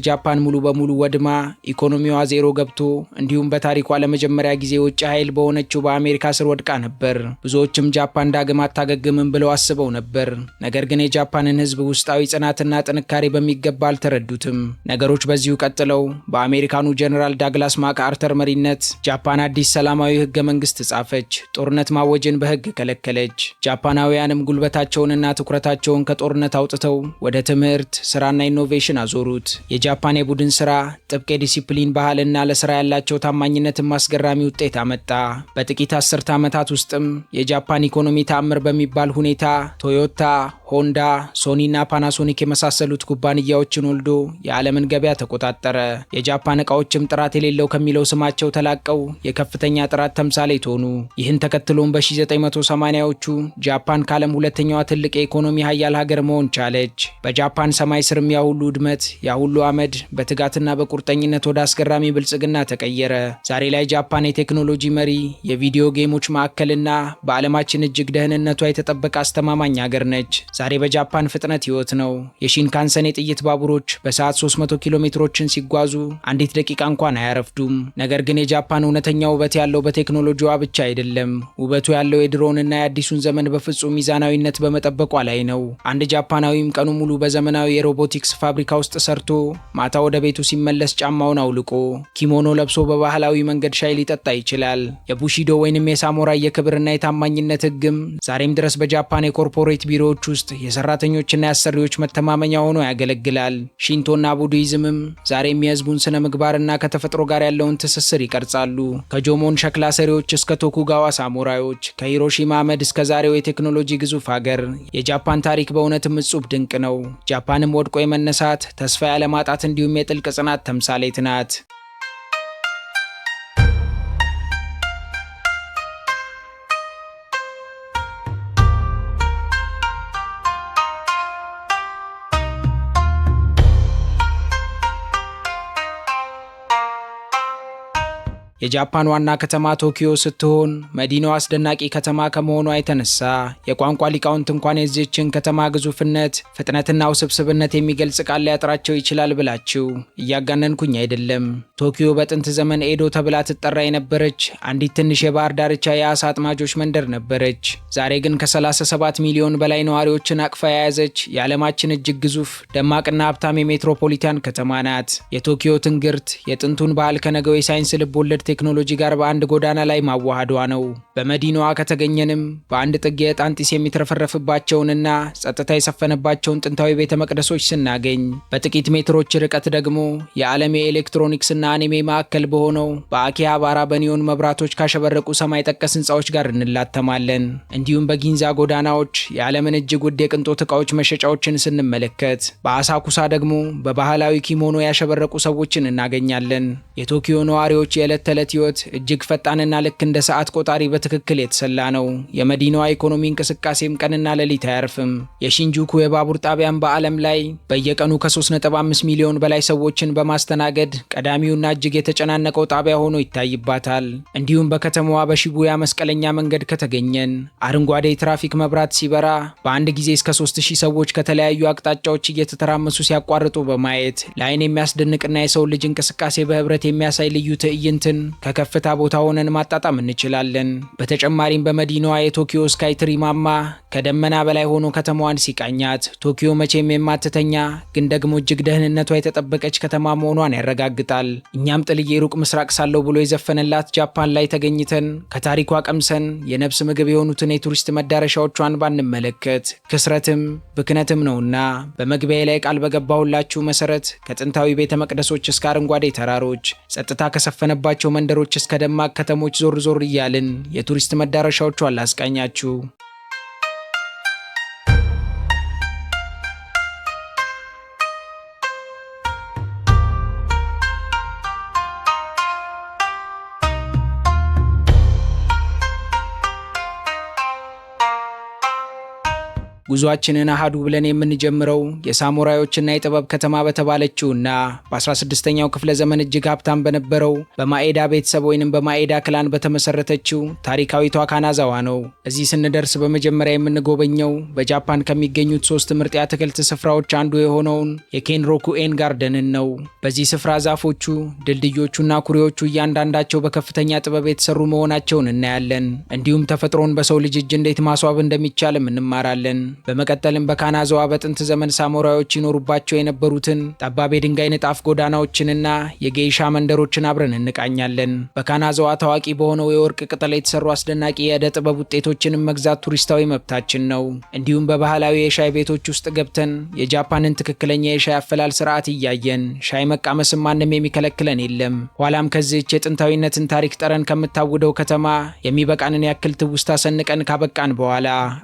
ጃፓን ሙሉ በሙሉ ወድማ ኢኮኖሚዋ ዜሮ ገብቶ እንዲሁም በታሪኳ ለመጀመሪያ ጊዜ ውጭ ኃይል በሆነችው በአሜሪካ ስር ወድቃ ነበር። ብዙዎችም ጃፓን ዳግም አታገግምም ብለው አስበው ነበር። ነገር ግን የጃፓንን ሕዝብ ውስጣዊ ጽናትና ጥንካሬ በሚገባ አልተረዱትም። ነገሮች በዚሁ ቀጥለው በአሜሪካኑ ጀነራል ዳግላስ ማክአርተር መሪነት ጃፓን አዲስ ሰላማዊ ህገ መንግስት ጻፈች። ጦርነት ማወጅን በህግ ከለከለች። ጃፓናውያንም ጉልበታቸውንና ትኩረታቸውን ከጦርነት አውጥተው ወደ ትምህርት፣ ስራና ኢኖቬሽን አዞሩት። የጃፓን የቡድን ስራ፣ ጥብቅ የዲሲፕሊን ባህልና ለስራ ያላቸው ታማኝነትን አስገራሚ ውጤት አመጣ። በጥቂት አስርተ ዓመታት ውስጥም የጃፓን ኢኮኖሚ ተአምር በሚባል ሁኔታ ቶዮታ፣ ሆንዳ፣ ሶኒና ፓናሶኒክ የመሳሰሉት ኩባንያዎችን ወልዶ የዓለምን ገበያ ተቆጣጠረ። የጃፓን ዕቃዎችም ጥራት የሌለው ከሚለው ስማቸው ተላቀው የከፍተኛ ጥራት ተምሳሌት ሆኑ። ይህን ተከትሎም በ1980ዎቹ ጃፓን ከዓለም ሁለተኛዋ ትልቅ የኢኮኖሚ ሀያል ሀገር መሆን ቻለች። በጃፓን ሰማይ ስርም ያሁሉ ውድመት፣ ያሁሉ አመድ በትጋትና በቁርጠኝነት ወደ አስገራሚ ብልጽግና ተቀየረ። ዛሬ ላይ ጃፓን የቴክኖሎጂ መሪ፣ የቪዲዮ ጌሞች ማዕከልና በዓለማችን እጅግ ደህንነቷ የተጠበቀ አስተማማኝ ሀገር ነች። ዛሬ በጃፓን ፍጥነት ህይወት ነው። የሺንካንሰን የጥይት ባቡሮች በሰዓት 300 ኪሎ ሜትሮችን ሲጓዙ አንዲት ደቂቃ እንኳን አያረፍዱም። ነገር ግን የጃፓን እውነተኛ ውበት ያለው በቴክኖሎጂዋ ብቻ አይደለም። ውበቱ ያለው የድሮውንና የአዲሱን ዘመን በፍጹም ሚዛናዊነት በመጠበቋ ላይ ነው። አንድ ጃፓናዊም ቀኑ ሙሉ በዘመናዊ የሮቦቲክስ ፋብሪካ ውስጥ ሰርቶ ማታ ወደ ቤቱ ሲመለስ ጫማውን አውልቆ ኪሞኖ ለብሶ በባህላዊ መንገድ ሻይ ሊጠጣ ይችላል። የቡሺዶ ወይንም የሳሙራይ የክብርና የታማኝነት ህግም ዛሬም ድረስ በጃፓን የኮርፖሬት ቢሮዎች ውስጥ የሰራተኞችና የአሰሪዎች መተማመኛ ሆኖ ያገለግላል። ሺንቶና ቡዲዝምም ዛሬም የህዝቡን ስነ ምግባርና ከተፈጥሮ ጋር ያለውን ትስስር ይቀርጻሉ። ከጆሞን ሸክላ ሰሪዎች እስከ ቶኩጋዋ ሳሙራዮች፣ ከሂሮሺማ አመድ እስከ ዛሬው የቴክኖሎጂ ግዙፍ ሀገር የጃፓን ታሪክ በእውነትም እጹብ ድንቅ ነው። ጃፓንም ወድቆ የመነሳት ተስፋ ያለማጣት እንዲሁም የጥልቅ ጽናት ተምሳሌት ናት። የጃፓን ዋና ከተማ ቶኪዮ ስትሆን መዲናዋ አስደናቂ ከተማ ከመሆኗ የተነሳ የቋንቋ ሊቃውንት እንኳን የዚህችን ከተማ ግዙፍነት፣ ፍጥነትና ውስብስብነት የሚገልጽ ቃል ሊያጥራቸው ይችላል ብላችሁ እያጋነንኩኝ አይደለም። ቶኪዮ በጥንት ዘመን ኤዶ ተብላ ትጠራ የነበረች አንዲት ትንሽ የባህር ዳርቻ የአሳ አጥማጆች መንደር ነበረች። ዛሬ ግን ከ37 ሚሊዮን በላይ ነዋሪዎችን አቅፋ የያዘች የዓለማችን እጅግ ግዙፍ ደማቅና ሀብታም የሜትሮፖሊታን ከተማ ናት። የቶኪዮ ትንግርት የጥንቱን ባህል ከነገው የሳይንስ ልቦለድ ቴክኖሎጂ ጋር በአንድ ጎዳና ላይ ማዋሃዷ ነው። በመዲናዋ ከተገኘንም በአንድ ጥግ የዕጣን ጢስ የሚትረፈረፍባቸውንና ጸጥታ የሰፈነባቸውን ጥንታዊ ቤተ መቅደሶች ስናገኝ፣ በጥቂት ሜትሮች ርቀት ደግሞ የዓለም የኤሌክትሮኒክስና አኒሜ ማዕከል በሆነው በአኪሃባራ በኒዮን መብራቶች ካሸበረቁ ሰማይ ጠቀስ ህንፃዎች ጋር እንላተማለን። እንዲሁም በጊንዛ ጎዳናዎች የዓለምን እጅግ ውድ የቅንጦት ዕቃዎች መሸጫዎችን ስንመለከት፣ በአሳኩሳ ደግሞ በባህላዊ ኪሞኖ ያሸበረቁ ሰዎችን እናገኛለን። የቶኪዮ ነዋሪዎች የዕለት ተዕለት ህይወት እጅግ ፈጣንና ልክ እንደ ሰዓት ቆጣሪ በትክክል የተሰላ ነው። የመዲናዋ ኢኮኖሚ እንቅስቃሴም ቀንና ሌሊት አያርፍም። የሺንጁኩ የባቡር ጣቢያም በዓለም ላይ በየቀኑ ከ3.5 ሚሊዮን በላይ ሰዎችን በማስተናገድ ቀዳሚውና እጅግ የተጨናነቀው ጣቢያ ሆኖ ይታይባታል። እንዲሁም በከተማዋ በሺቡያ መስቀለኛ መንገድ ከተገኘን አረንጓዴ የትራፊክ መብራት ሲበራ በአንድ ጊዜ እስከ 3000 ሰዎች ከተለያዩ አቅጣጫዎች እየተተራመሱ ሲያቋርጡ በማየት ለዓይን የሚያስደንቅና የሰው ልጅ እንቅስቃሴ በህብረት የሚያሳይ ልዩ ትዕይንትን ከከፍታ ቦታ ሆነን ማጣጣም እንችላለን። በተጨማሪም በመዲናዋ የቶኪዮ ስካይትሪ ማማ ከደመና በላይ ሆኖ ከተማዋን ሲቃኛት ቶኪዮ መቼም የማትተኛ ግን ደግሞ እጅግ ደህንነቷ የተጠበቀች ከተማ መሆኗን ያረጋግጣል። እኛም ጥልዬ ሩቅ ምስራቅ ሳለው ብሎ የዘፈነላት ጃፓን ላይ ተገኝተን ከታሪኳ ቀምሰን የነፍስ ምግብ የሆኑትን የቱሪስት መዳረሻዎቿን ባንመለከት ክስረትም ብክነትም ነውና በመግቢያ ላይ ቃል በገባሁላችሁ መሰረት ከጥንታዊ ቤተ መቅደሶች እስከ አረንጓዴ ተራሮች፣ ጸጥታ ከሰፈነባቸው መንደሮች እስከ ደማቅ ከተሞች ዞር ዞር እያልን የቱሪስት መዳረሻዎቿን ላስቃኛችሁ። ጉዟችንን አሃዱ ብለን የምንጀምረው የሳሙራዮችና የጥበብ ከተማ በተባለችውና በ16ኛው ክፍለ ዘመን እጅግ ሀብታም በነበረው በማኤዳ ቤተሰብ ወይንም በማኤዳ ክላን በተመሰረተችው ታሪካዊቷ ካናዛዋ ነው። እዚህ ስንደርስ በመጀመሪያ የምንጎበኘው በጃፓን ከሚገኙት 3 ምርጥ የአትክልት ስፍራዎች አንዱ የሆነውን የኬንሮኩኤን ጋርደንን ነው። በዚህ ስፍራ ዛፎቹ፣ ድልድዮቹና ኩሬዎቹ እያንዳንዳቸው በከፍተኛ ጥበብ የተሰሩ መሆናቸውን እናያለን። እንዲሁም ተፈጥሮን በሰው ልጅ እጅ እንዴት ማስዋብ እንደሚቻልም እንማራለን። በመቀጠልም በካናዛዋ በጥንት ዘመን ሳሙራዮች ይኖሩባቸው የነበሩትን ጠባብ የድንጋይ ንጣፍ ጎዳናዎችንና የጌይሻ መንደሮችን አብረን እንቃኛለን። በካናዛዋ ታዋቂ በሆነው የወርቅ ቅጠል የተሰሩ አስደናቂ የዕደ ጥበብ ውጤቶችንም መግዛት ቱሪስታዊ መብታችን ነው። እንዲሁም በባህላዊ የሻይ ቤቶች ውስጥ ገብተን የጃፓንን ትክክለኛ የሻይ አፈላል ስርዓት እያየን ሻይ መቃመስም ማንም የሚከለክለን የለም። ኋላም ከዚህች የጥንታዊነትን ታሪክ ጠረን ከምታውደው ከተማ የሚበቃንን ያክል ትውስታ ሰንቀን ካበቃን በኋላ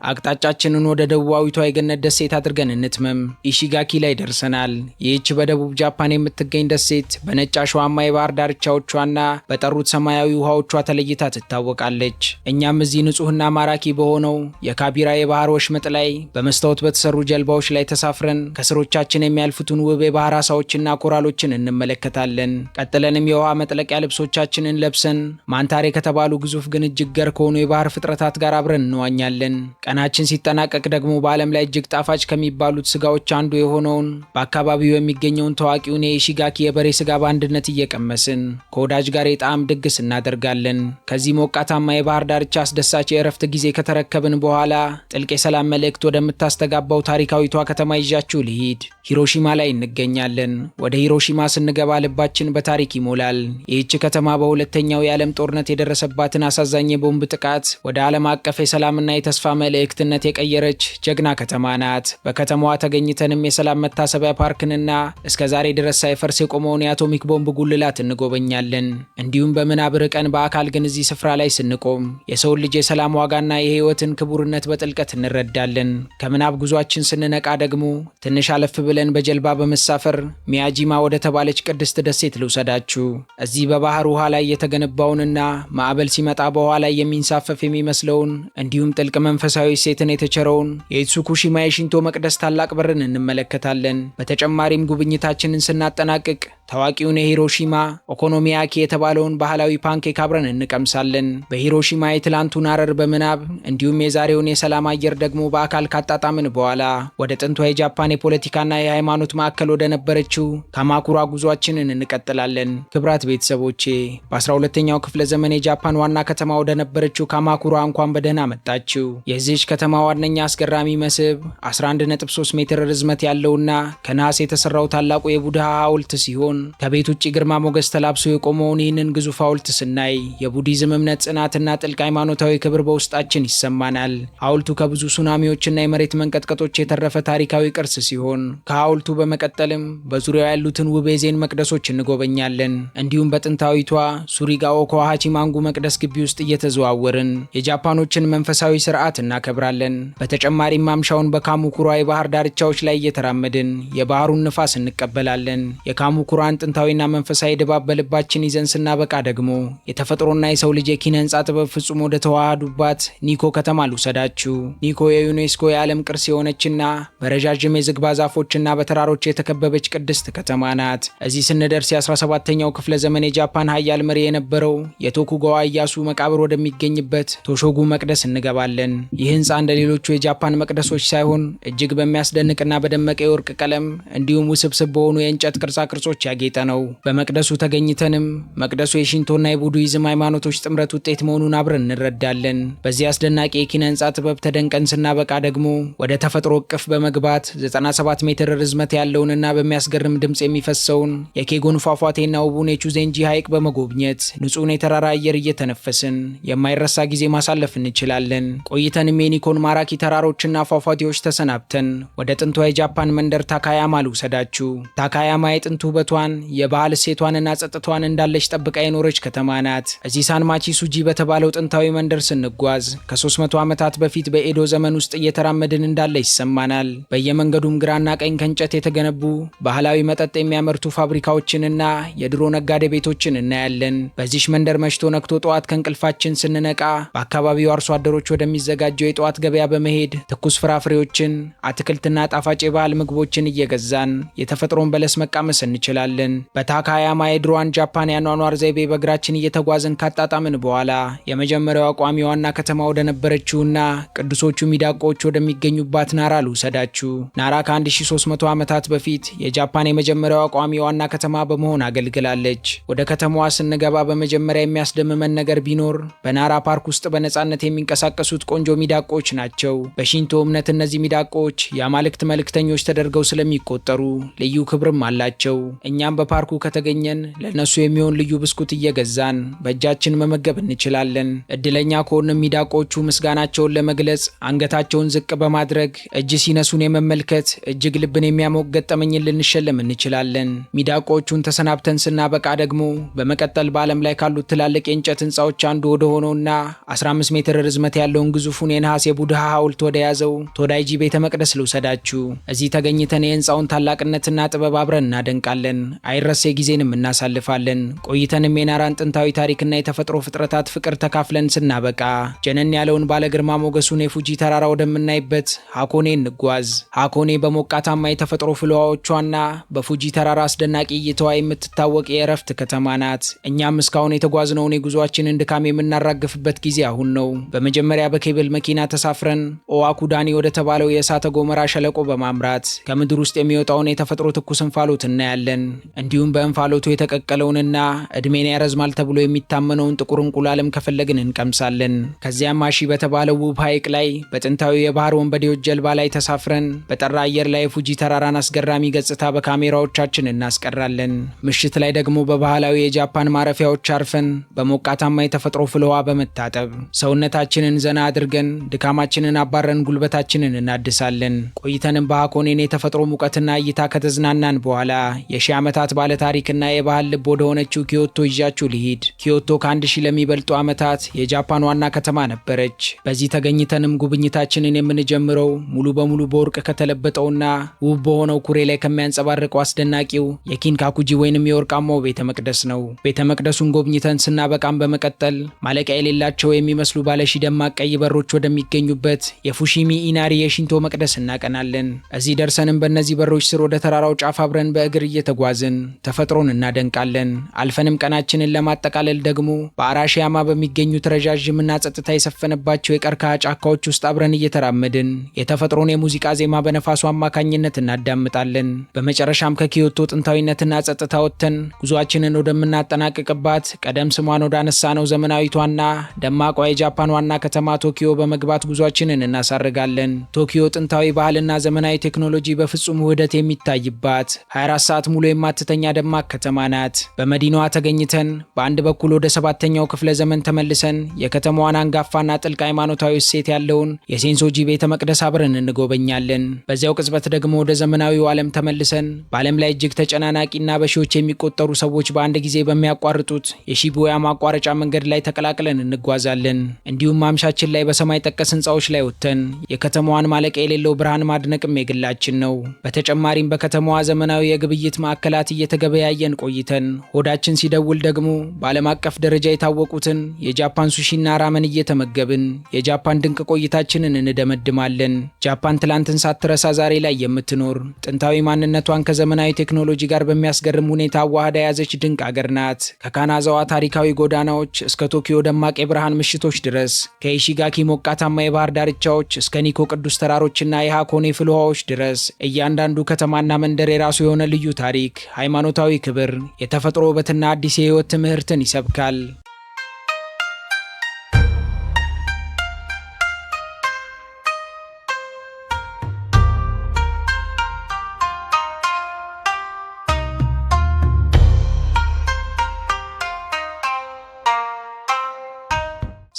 አቅጣጫችንን ወደ ደቡባዊቷ የገነት ደሴት አድርገን እንትመም ኢሺጋኪ ላይ ደርሰናል። ይህች በደቡብ ጃፓን የምትገኝ ደሴት በነጭ አሸዋማ የባህር ዳርቻዎቿና በጠሩት ሰማያዊ ውሃዎቿ ተለይታ ትታወቃለች። እኛም እዚህ ንጹህና ማራኪ በሆነው የካቢራ የባህር ወሽመጥ ላይ በመስታወት በተሰሩ ጀልባዎች ላይ ተሳፍረን ከስሮቻችን የሚያልፉትን ውብ የባህር አሳዎችና ኮራሎችን እንመለከታለን። ቀጥለንም የውሃ መጥለቂያ ልብሶቻችንን ለብሰን ማንታሬ ከተባሉ ግዙፍ ግን እጅግ ገር ከሆኑ የባህር ፍጥረታት ጋር አብረን እንዋኛለን። ቀናችን ሲጠናቀቅ ደግሞ በዓለም ላይ እጅግ ጣፋጭ ከሚባሉት ስጋዎች አንዱ የሆነውን በአካባቢው የሚገኘውን ታዋቂውን የኢሺጋኪ የበሬ ስጋ በአንድነት እየቀመስን ከወዳጅ ጋር የጣዕም ድግስ እናደርጋለን። ከዚህ ሞቃታማ የባህር ዳርቻ አስደሳች የእረፍት ጊዜ ከተረከብን በኋላ ጥልቅ የሰላም መልእክት ወደምታስተጋባው ታሪካዊቷ ከተማ ይዣችሁ ልሂድ። ሂሮሺማ ላይ እንገኛለን። ወደ ሂሮሺማ ስንገባ ልባችን በታሪክ ይሞላል። ይህች ከተማ በሁለተኛው የዓለም ጦርነት የደረሰባትን አሳዛኝ የቦምብ ጥቃት ወደ ዓለም አቀፍ የሰላምና የተስፋ መልእክትነት የቀየረች ጀግና ከተማ ናት። በከተማዋ ተገኝተንም የሰላም መታሰቢያ ፓርክንና እስከ ዛሬ ድረስ ሳይፈርስ የቆመውን የአቶሚክ ቦምብ ጉልላት እንጎበኛለን። እንዲሁም በምናብ ርቀን በአካል ግን እዚህ ስፍራ ላይ ስንቆም የሰውን ልጅ የሰላም ዋጋና የህይወትን ክቡርነት በጥልቀት እንረዳለን። ከምናብ ጉዟችን ስንነቃ ደግሞ ትንሽ አለፍ ብለን በጀልባ በመሳፈር ሚያጂማ ወደ ተባለች ቅድስት ደሴት ልውሰዳችሁ። እዚህ በባህር ውሃ ላይ የተገነባውንና ማዕበል ሲመጣ በውሃ ላይ የሚንሳፈፍ የሚመስለውን እንዲሁም ጥልቅ መንፈሳዊ ሴትን የተቸረውን የኢትሱኩሺማ የሺንቶ መቅደስ ታላቅ በርን እንመለከታለን። በተጨማሪም ጉብኝታችንን ስናጠናቅቅ ታዋቂውን የሂሮሺማ ኦኮኖሚያኪ የተባለውን ባህላዊ ፓንኬክ አብረን እንቀምሳለን። በሂሮሺማ የትላንቱን አረር በምናብ እንዲሁም የዛሬውን የሰላም አየር ደግሞ በአካል ካጣጣምን በኋላ ወደ ጥንቷ የጃፓን የፖለቲካና የሃይማኖት ማዕከል ወደ ነበረችው ካማኩራ ጉዟችንን እንቀጥላለን። ክብራት ቤተሰቦቼ በ12ኛው ክፍለ ዘመን የጃፓን ዋና ከተማ ወደ ነበረችው ካማኩራ እንኳን በደህና መጣችሁ። የዚህች ከተማ ዋነኛ አስገራሚ መስህብ 11.3 ሜትር ርዝመት ያለውና ከነሐስ የተሰራው ታላቁ የቡድሃ ሐውልት ሲሆን ከቤት ውጭ ግርማ ሞገስ ተላብሶ የቆመውን ይህንን ግዙፍ ሐውልት ስናይ የቡዲዝም እምነት ጽናትና ጥልቅ ሃይማኖታዊ ክብር በውስጣችን ይሰማናል። ሐውልቱ ከብዙ ሱናሚዎችና የመሬት መንቀጥቀጦች የተረፈ ታሪካዊ ቅርስ ሲሆን ከሐውልቱ በመቀጠልም በዙሪያው ያሉትን ውብ የዜን መቅደሶች እንጎበኛለን። እንዲሁም በጥንታዊቷ ሱሪጋኦ ኮሃቺማንጉ መቅደስ ግቢ ውስጥ እየተዘዋወርን የጃፓኖችን መንፈሳዊ ስርዓት እናከብራለን። በተጨማሪም ማምሻውን በካሙኩራ የባህር ዳርቻዎች ላይ እየተራመድን የባህሩን ንፋስ እንቀበላለን። የካሙኩራን ጥንታዊና መንፈሳዊ ድባብ በልባችን ይዘን ስናበቃ ደግሞ የተፈጥሮና የሰው ልጅ የኪነ ህንፃ ጥበብ ፍጹም ወደ ተዋሃዱባት ኒኮ ከተማ ልውሰዳችሁ። ኒኮ የዩኔስኮ የዓለም ቅርስ የሆነችና በረዣዥም የዝግባ ዛፎችና በተራሮች የተከበበች ቅድስት ከተማ ናት። እዚህ ስንደርስ የ17ኛው ክፍለ ዘመን የጃፓን ሀያል መሪ የነበረው የቶኩጋዋ ኢያሱ መቃብር ወደሚገኝበት ቶሾጉ መቅደስ እንገባለን። ይህ ህንፃ እንደ ሌሎቹ የጃፓን መቅደሶች ሳይሆን እጅግ በሚያስደንቅና በደመቀ የወርቅ ቀለም እንዲሁም ውስብስብ በሆኑ የእንጨት ቅርጻ ቅርጾች ያጌጠ ነው። በመቅደሱ ተገኝተንም መቅደሱ የሺንቶና የቡድሂዝም ሃይማኖቶች ጥምረት ውጤት መሆኑን አብረን እንረዳለን። በዚህ አስደናቂ የኪነ ህንፃ ጥበብ ተደንቀን ስናበቃ ደግሞ ወደ ተፈጥሮ እቅፍ በመግባት 97 ሜትር ርዝመት ያለውንና በሚያስገርም ድምፅ የሚፈሰውን የኬጎን ፏፏቴና ውቡን የቹዜንጂ ሐይቅ በመጎብኘት ንጹህን የተራራ አየር እየተነፈስን የማይረሳ ጊዜ ማሳለፍ እንችላለን። ቆይተንም የኒኮን ማራኪ ተራሮችና ፏፏቴዎች ተሰናብተን ወደ ጥንቷ የጃፓን መንደር ታካያማ ልውሰዳችሁ። ታካያማ የጥንት ውበቷን የባህል እሴቷንና ጸጥታዋን እንዳለች ጠብቃ የኖረች ከተማ ናት። እዚህ ሳንማቺ ሱጂ በተባለው ጥንታዊ መንደር ስንጓዝ ከ300 ዓመታት በፊት በኤዶ ዘመን ውስጥ እየተራመድን እንዳለ ይሰማናል። በየመንገዱም ግራና ቀኝ ከእንጨት የተገነቡ ባህላዊ መጠጥ የሚያመርቱ ፋብሪካዎችንና የድሮ ነጋዴ ቤቶችን እናያለን። በዚህ መንደር መሽቶ ነክቶ ጠዋት ከእንቅልፋችን ስንነቃ በአካባቢው አርሶ አደሮች ወደሚዘጋጀው የጠዋት ገበያ በመሄድ ትኩስ ፍራፍሬዎችን፣ አትክልትና ጣፋጭ የባህል ምግቦችን እየገዛን የተፈጥሮን በለስ መቃመስ እንችላለን። በታካያማ የድሮዋን ጃፓን ያኗኗር ዘይቤ በእግራችን እየተጓዝን ካጣጣምን በኋላ የመጀመሪያዋ ቋሚ ዋና ከተማ ወደ ነበረችውና ቅዱሶቹ ሚዳቆዎች ወደሚገኙባት ናራ ልውሰዳችሁ። ናራ ከ1300 ዓመታት በፊት የጃፓን የመጀመሪያዋ ቋሚ ዋና ከተማ በመሆን አገልግላለች። ወደ ከተማዋ ስንገባ በመጀመሪያ የሚያስደምመን ነገር ቢኖር በናራ ፓርክ ውስጥ በነጻነት የሚንቀሳቀሱት ቆንጆ ሚዳቆዎች ናቸው። በሺንቶ እምነት እነዚህ ሚዳቆዎች የአማልክት መልእክተኞች ተደርገው ስለሚቆጠሩ ልዩ ክብርም አላቸው። እኛም በፓርኩ ከተገኘን ለነሱ የሚሆን ልዩ ብስኩት እየገዛን በእጃችን መመገብ እንችላለን። እድለኛ ከሆንም ሚዳቆቹ ምስጋናቸውን ለመግለጽ አንገታቸውን ዝቅ በማድረግ እጅ ሲነሱን የመመልከት እጅግ ልብን የሚያሞቅ ገጠመኝን ልንሸለም እንችላለን። ሚዳቆቹን ተሰናብተን ስናበቃ ደግሞ በመቀጠል በዓለም ላይ ካሉት ትላልቅ የእንጨት ህንፃዎች አንዱ ወደ ሆነውና 15 ሜትር ርዝመት ያለውን ግዙፉን የነሐስ የቡድሃ ሐውልት ወደ ያዘው ቶዳይጂ ቤተ መቅደስ ልውሰዳችሁ። እዚህ ተገኝተን የህንፃውን ታላቅነትና ጥበብ አብረን እናደንቃለን። አይረሴ ጊዜንም እናሳልፋለን። ቆይተንም የናራን ጥንታዊ ታሪክና የተፈጥሮ ፍጥረታት ፍቅር ተካፍለን ስናበቃ ጀነን ያለውን ባለግርማ ሞገሱን የፉጂ ተራራ ወደምናይበት ሃኮኔ እንጓዝ። ሃኮኔ በሞቃታማ የተፈጥሮ ፍልውሃዎቿና በፉጂ ተራራ አስደናቂ እይታዋ የምትታወቅ የእረፍት ከተማ ናት። እኛም እስካሁን የተጓዝነውን የጉዟችንን ድካም የምናራግፍበት ጊዜ አሁን ነው። በመጀመሪያ በኬብል መኪና ተሳፍረን ኦዋኩዳኒ ወደ ተባለው የእሳተ ገሞራ ሸለቆ በማምራት ከምድር ውስጥ የሚወጣውን የተፈጥሮ ትኩስ እንፋሎት እናያለን። እንዲሁም በእንፋሎቱ የተቀቀለውንና እድሜን ያረዝማል ተብሎ የሚታመነውን ጥቁር እንቁላልም ከፈለግን እንቀምሳለን። ከዚያም አሺ በተባለው ውብ ሐይቅ ላይ በጥንታዊ የባህር ወንበዴዎች ጀልባ ላይ ተሳፍረን በጠራ አየር ላይ የፉጂ ተራራን አስገራሚ ገጽታ በካሜራዎቻችን እናስቀራለን። ምሽት ላይ ደግሞ በባህላዊ የጃፓን ማረፊያዎች አርፈን በሞቃታማ የተፈጥሮ ፍልውሃ በመታጠብ ሰውነታችንን ዘና አድርገን ድካማችንን አባረን ጉልበታችንን እናድሳለን። ቆይተንም በሃኮኔን የተፈጥሮ ሙቀትና እይታ ከተዝናናን በኋላ የሺህ ዓመታት ባለ ታሪክና የባህል ልብ ወደ ሆነችው ኪዮቶ ይዣችሁ ልሂድ። ኪዮቶ ከ1000 ለሚበልጡ ዓመታት የጃፓን ዋና ከተማ ነበረች። በዚህ ተገኝተንም ጉብኝታችንን የምንጀምረው ሙሉ በሙሉ በወርቅ ከተለበጠውና ውብ በሆነው ኩሬ ላይ ከሚያንጸባርቀው አስደናቂው የኪንካኩጂ ወይንም የወርቃማው ቤተ መቅደስ ነው። ቤተ መቅደሱን ጎብኝተን ስናበቃም በመቀጠል ማለቂያ የሌላቸው የሚመስሉ ባለሺ ደማቅ ቀይ በሮች ወደሚገኙበት የፉሺሚ ኢናሪ የሺንቶ መቅደስ እናቀናለን። እዚህ ደርሰንም በእነዚህ በሮች ስር ወደ ተራራው ጫፍ አብረን በእግር እየተጓዝን ተፈጥሮን እናደንቃለን። አልፈንም ቀናችንን ለማጠቃለል ደግሞ በአራሺያማ በሚገኙት ረዣዥምና ጸጥታ የሰፈነባቸው የቀርከሃ ጫካዎች ውስጥ አብረን እየተራመድን የተፈጥሮን የሙዚቃ ዜማ በነፋሱ አማካኝነት እናዳምጣለን። በመጨረሻም ከኪዮቶ ጥንታዊነትና ጸጥታ ወጥተን ጉዟችንን ወደምናጠናቅቅባት ቀደም ስሟን ወዳነሳነው ዘመናዊቷና ደማቋ የጃፓን ዋና ከተማ ቶኪዮ በመግባት ጉዟችንን እናሳርጋለን። ቶኪዮ ጥንታዊ ባህልና ዘመናዊ ቴክኖሎጂ በፍጹም ውህደት የሚታይባት 24 ሰዓት ሙሉ የማትተኛ ደማቅ ከተማ ናት። በመዲናዋ ተገኝተን በአንድ በኩል ወደ 7ኛው ክፍለ ዘመን ተመልሰን የከተማዋን አንጋፋና ጥልቅ ሃይማኖታዊ እሴት ያለውን የሴንሶጂ ቤተ መቅደስ አብረን እንጎበኛለን። በዚያው ቅጽበት ደግሞ ወደ ዘመናዊው ዓለም ተመልሰን በዓለም ላይ እጅግ ተጨናናቂና በሺዎች የሚቆጠሩ ሰዎች በአንድ ጊዜ በሚያቋርጡት የሺቡያ ማቋረጫ መንገድ ላይ ተቀላቅለን እንጓዛለን። እንዲሁም ማምሻችን ላይ በሰማይ ጠቀስ ህንፃዎች ላይ ወጥተን የከተማዋን ማለቂያ የሌለው ብርሃን ማድነቅም የግላችን ነው። በተጨማሪም በከተማዋ ዘመናዊ የግብይት ማዕከላት እየተገበያየን ቆይተን ሆዳችን ሲደውል ደግሞ በዓለም አቀፍ ደረጃ የታወቁትን የጃፓን ሱሺና ራመን እየተመገብን የጃፓን ድንቅ ቆይታችንን እንደመድማለን። ጃፓን ትላንትን ሳትረሳ ዛሬ ላይ የምትኖር ጥንታዊ ማንነቷን ከዘመናዊ ቴክኖሎጂ ጋር በሚያስገርም ሁኔታ አዋህዳ የያዘች ድንቅ አገር ናት። ከካናዛዋ ታሪካዊ ጎዳናዎች እስከ ቶኪዮ ደማቅ የብርሃን ምሽቶች ድረስ፣ ከኢሺጋኪ ሞቃታማ የባህር ዳርቻዎች እስከ ኒኮ ቅዱስ ተራሮችና የሃኮኔ ፍልውሃዎች ድረስ እያንዳንዱ ከተማና መንደር የራሱ የሆነ ልዩ ታሪክ፣ ሃይማኖታዊ ክብር፣ የተፈጥሮ ውበትና አዲስ የህይወት ትምህርትን ይሰብካል።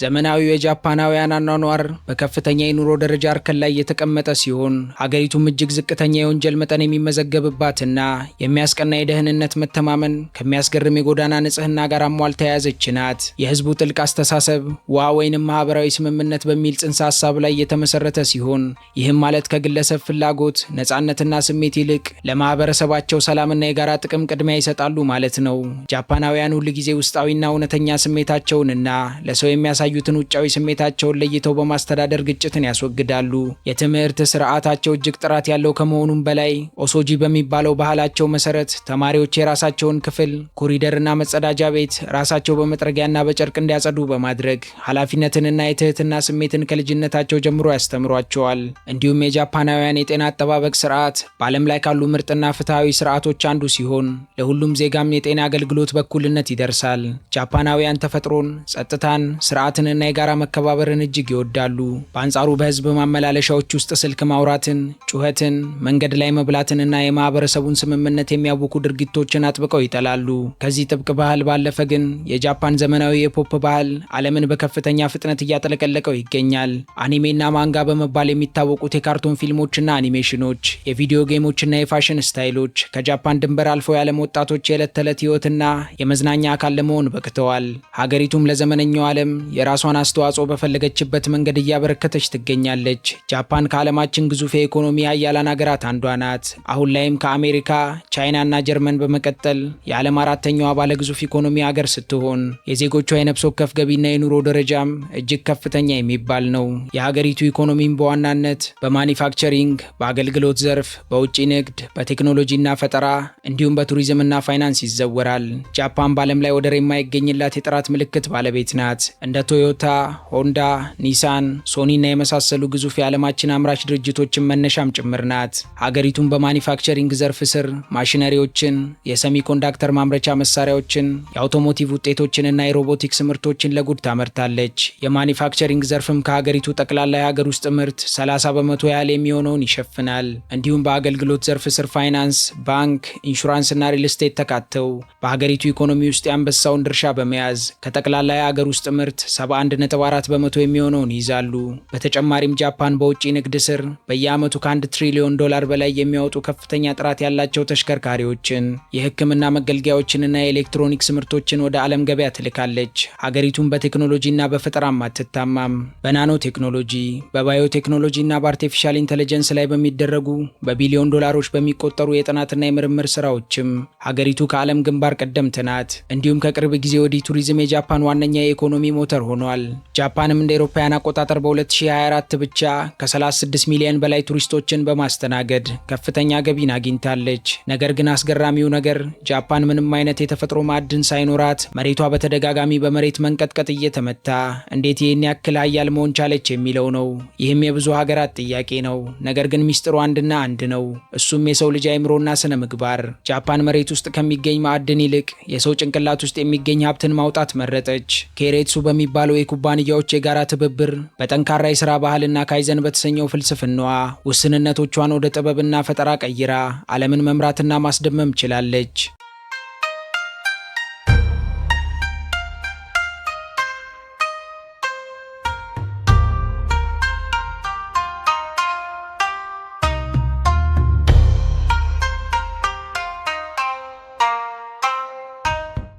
ዘመናዊው የጃፓናውያን አኗኗር በከፍተኛ የኑሮ ደረጃ እርከን ላይ የተቀመጠ ሲሆን ሀገሪቱም እጅግ ዝቅተኛ የወንጀል መጠን የሚመዘገብባትና የሚያስቀና የደህንነት መተማመን ከሚያስገርም የጎዳና ንጽህና ጋር አሟልታ የያዘች ናት። የህዝቡ ጥልቅ አስተሳሰብ ዋ ወይንም ማህበራዊ ስምምነት በሚል ጽንሰ ሀሳብ ላይ የተመሰረተ ሲሆን ይህም ማለት ከግለሰብ ፍላጎት ነፃነትና ስሜት ይልቅ ለማህበረሰባቸው ሰላምና የጋራ ጥቅም ቅድሚያ ይሰጣሉ ማለት ነው። ጃፓናውያን ሁል ጊዜ ውስጣዊና እውነተኛ ስሜታቸውንና ለሰው የሚያሳዩትን ውጫዊ ስሜታቸውን ለይተው በማስተዳደር ግጭትን ያስወግዳሉ። የትምህርት ስርዓታቸው እጅግ ጥራት ያለው ከመሆኑም በላይ ኦሶጂ በሚባለው ባህላቸው መሰረት ተማሪዎች የራሳቸውን ክፍል፣ ኮሪደርና መጸዳጃ ቤት ራሳቸው በመጥረጊያና በጨርቅ እንዲያጸዱ በማድረግ ኃላፊነትንና የትህትና ስሜትን ከልጅነታቸው ጀምሮ ያስተምሯቸዋል። እንዲሁም የጃፓናውያን የጤና አጠባበቅ ስርዓት በዓለም ላይ ካሉ ምርጥና ፍትሐዊ ስርዓቶች አንዱ ሲሆን ለሁሉም ዜጋም የጤና አገልግሎት በኩልነት ይደርሳል። ጃፓናውያን ተፈጥሮን፣ ጸጥታን፣ ስርዓትንና የጋራ መከባበርን እጅግ ይወዳሉ። በአንጻሩ በህዝብ ማመላለሻዎች ውስጥ ስልክ ማውራትን፣ ጩኸትን፣ መንገድ ላይ መብላትንና የማህበረሰቡን ስምምነት የሚያውኩ ድርጊቶችን አጥብቀው ይጠላሉ። ከዚህ ጥብቅ ባህል ባለፈ ግን የጃፓን ዘመናዊ የፖፕ ባህል ዓለምን በከፍተኛ ፍጥነት እያጠለቀለቀው ይገኛል። አኒሜና ማንጋ በመባል የሚታወቁት የካርቶን ፊልሞችና አኒሜሽኖች፣ የቪዲዮ ጌሞችና የፋሽን ስታይሎች ከጃፓን ድንበር አልፈው የዓለም ወጣቶች የዕለት ተዕለት ህይወትና የመዝናኛ አካል ለመሆን በቅተዋል። ሀገሪቱም ለዘመነኛው ዓለም የራሷን አስተዋጽኦ በፈለገችበት መንገድ እያበረከተች ትገኛለች። ጃፓን ከዓለማችን ግዙፍ የኢኮኖሚ ሀያላን ሀገራት አንዷ ናት። አሁን ላይም ከአሜሪካ፣ ቻይናና ጀርመን በመቀጠል የዓለም አራተኛዋ ባለ ግዙፍ ኢኮኖሚ ሀገር ስትሆን የዜጎቿ የነፍስ ወከፍ ገቢና የኑሮ ደረጃም እጅግ ከፍተኛ የሚባል ነው። የሀገሪቱ ኢኮኖሚም በዋናነት በማኒፋክቸሪንግ፣ በአገልግሎት ዘርፍ፣ በውጭ ንግድ፣ በቴክኖሎጂና ፈጠራ እንዲሁም በቱሪዝምና ፋይናንስ ይዘወራል። ጃፓን በዓለም ላይ ወደር የማይገኝላት የጥራት ምልክት ባለቤት ናት። እንደ ቶዮታ፣ ሆንዳ፣ ኒሳን፣ ሶኒና የመሳሰሉ ግዙፍ የዓለማችን አምራች ድርጅቶችን መነሻም ጭምር ናት። ሀገሪቱን በማኒፋክቸሪንግ ዘርፍ ስር ማሽነሪዎችን፣ የሰሚኮንዳክተር ማምረቻ መሳሪያዎችን፣ የአውቶሞቲቭ ውጤቶችንና የሮቦቲክስ ምርቶችን ለጉድ ታመርታለች። የማኒፋክቸሪንግ ዘርፍም ከሀገሪቱ ጠቅላላ የሀገር ውስጥ ምርት 30 በመቶ ያህል የሚሆነውን ይሸፍናል። እንዲሁም በአገልግሎት ዘርፍ ስር ፋይናንስ፣ ባንክ፣ ኢንሹራንስና ሪል ስቴት ተካተው በሀገሪቱ ኢኮኖሚ ውስጥ የአንበሳውን ድርሻ በመያዝ ከጠቅላላ የሀገር ውስጥ ምርት 71.4 በመቶ የሚሆነውን ይይዛሉ። በተጨማሪም ጃፓን በውጭ ንግድ ስር በየዓመቱ ከ1 ትሪሊዮን ዶላር በላይ የሚያወጡ ከፍተኛ ጥራት ያላቸው ተሽከርካሪዎችን፣ የሕክምና መገልገያዎችንና የኤሌክትሮኒክስ ምርቶችን ወደ ዓለም ገበያ ትልካለች። ሀገሪቱን በቴክኖሎጂና በፈጠራም አትታማም። በናኖ ቴክኖሎጂ፣ በባዮ ቴክኖሎጂና በአርቲፊሻል ኢንተለጀንስ ላይ በሚደረጉ በቢሊዮን ዶላሮች በሚቆጠሩ የጥናትና የምርምር ስራዎችም ሀገሪቱ ከዓለም ግንባር ቀደምት ናት። እንዲሁም ከቅርብ ጊዜ ወዲህ ቱሪዝም የጃፓን ዋነኛ የኢኮኖሚ ሞተር ሆኗል። ጃፓንም እንደ አውሮፓውያን አቆጣጠር በ2024 ብቻ ከ36 ሚሊዮን በላይ ቱሪስቶችን በማስተናገድ ከፍተኛ ገቢን አግኝታለች። ነገር ግን አስገራሚው ነገር ጃፓን ምንም አይነት የተፈጥሮ ማዕድን ሳይኖራት መሬቷ በተደጋጋሚ በመሬት መንቀጥቀጥ እየተመታ እንዴት ይህን ያክል ሀያል መሆን ቻለች የሚለው ነው። ይህም የብዙ ሀገራት ጥያቄ ነው። ነገር ግን ሚስጥሩ አንድና አንድ ነው። እሱም የሰው ልጅ አእምሮና ስነ ምግባር። ጃፓን መሬት ውስጥ ከሚገኝ ማዕድን ይልቅ የሰው ጭንቅላት ውስጥ የሚገኝ ሀብትን ማውጣት መረጠች። ኬሬትሱ በሚባለው የኩባንያዎች የጋራ ትብብር በጠንካራ የሥራ ባህልና ካይዘን በተሰኘው ፍልስፍናዋ ውስንነቶቿን ወደ ጥበብና ፈጠራ ቀይራ ዓለምን መምራትና ማስደመም ችላለች።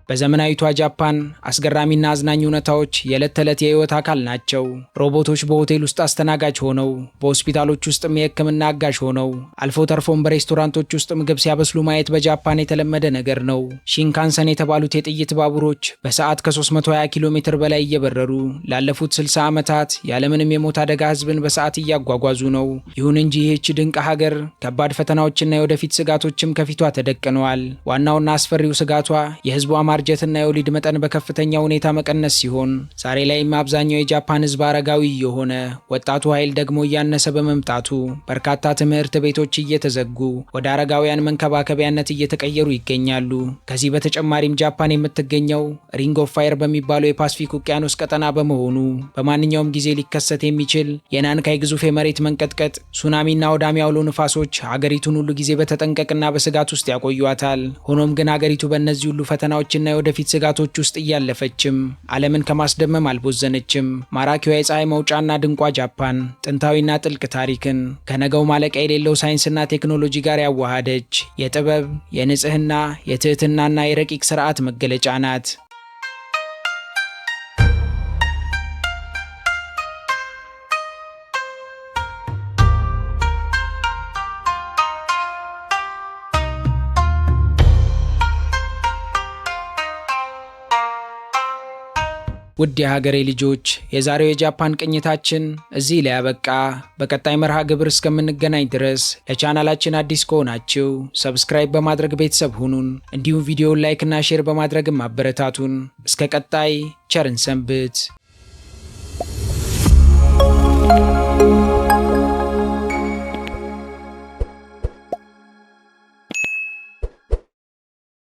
በዘመናዊቷ ጃፓን አስገራሚና አዝናኝ እውነታዎች የዕለት ተዕለት የህይወት አካል ናቸው። ሮቦቶች በሆቴል ውስጥ አስተናጋጅ ሆነው፣ በሆስፒታሎች ውስጥም የህክምና አጋዥ ሆነው፣ አልፎ ተርፎም በሬስቶራንቶች ውስጥ ምግብ ሲያበስሉ ማየት በጃፓን የተለመደ ነገር ነው። ሺንካንሰን የተባሉት የጥይት ባቡሮች በሰዓት ከ320 ኪሎ ሜትር በላይ እየበረሩ ላለፉት 60 ዓመታት ያለምንም የሞት አደጋ ህዝብን በሰዓት እያጓጓዙ ነው። ይሁን እንጂ ይህች ድንቅ ሀገር ከባድ ፈተናዎችና የወደፊት ስጋቶችም ከፊቷ ተደቅነዋል። ዋናውና አስፈሪው ስጋቷ የህዝቧ የማርጀትና የወሊድ መጠን በከፍተኛ ሁኔታ መቀነስ ሲሆን ዛሬ ላይም አብዛኛው የጃፓን ሕዝብ አረጋዊ የሆነ ወጣቱ ኃይል ደግሞ እያነሰ በመምጣቱ በርካታ ትምህርት ቤቶች እየተዘጉ ወደ አረጋውያን መንከባከቢያነት እየተቀየሩ ይገኛሉ። ከዚህ በተጨማሪም ጃፓን የምትገኘው ሪንግ ኦፍ ፋየር በሚባለው የፓሲፊክ ውቅያኖስ ቀጠና በመሆኑ በማንኛውም ጊዜ ሊከሰት የሚችል የናንካይ ግዙፍ የመሬት መንቀጥቀጥ፣ ሱናሚና አውዳሚ አውሎ ንፋሶች ሀገሪቱን ሁሉ ጊዜ በተጠንቀቅና በስጋት ውስጥ ያቆዩታል። ሆኖም ግን ሀገሪቱ በእነዚህ ሁሉ ፈተናዎችና የወደፊት ስጋቶች ውስጥ እያለፈችም ዓለምን ከማስደመም አልቦዘነችም። ማራኪዋ የፀሐይ መውጫና ድንቋ ጃፓን ጥንታዊና ጥልቅ ታሪክን ከነገው ማለቂያ የሌለው ሳይንስና ቴክኖሎጂ ጋር ያዋሃደች የጥበብ፣ የንጽህና፣ የትህትናና የረቂቅ ስርዓት መገለጫ ናት። ውድ የሀገሬ ልጆች የዛሬው የጃፓን ቅኝታችን እዚህ ላይ ያበቃ። በቀጣይ መርሃ ግብር እስከምንገናኝ ድረስ ለቻናላችን አዲስ ከሆናችሁ ሰብስክራይብ በማድረግ ቤተሰብ ሁኑን። እንዲሁም ቪዲዮውን ላይክና ሼር በማድረግም አበረታቱን። እስከ ቀጣይ ቸርን ሰንብት።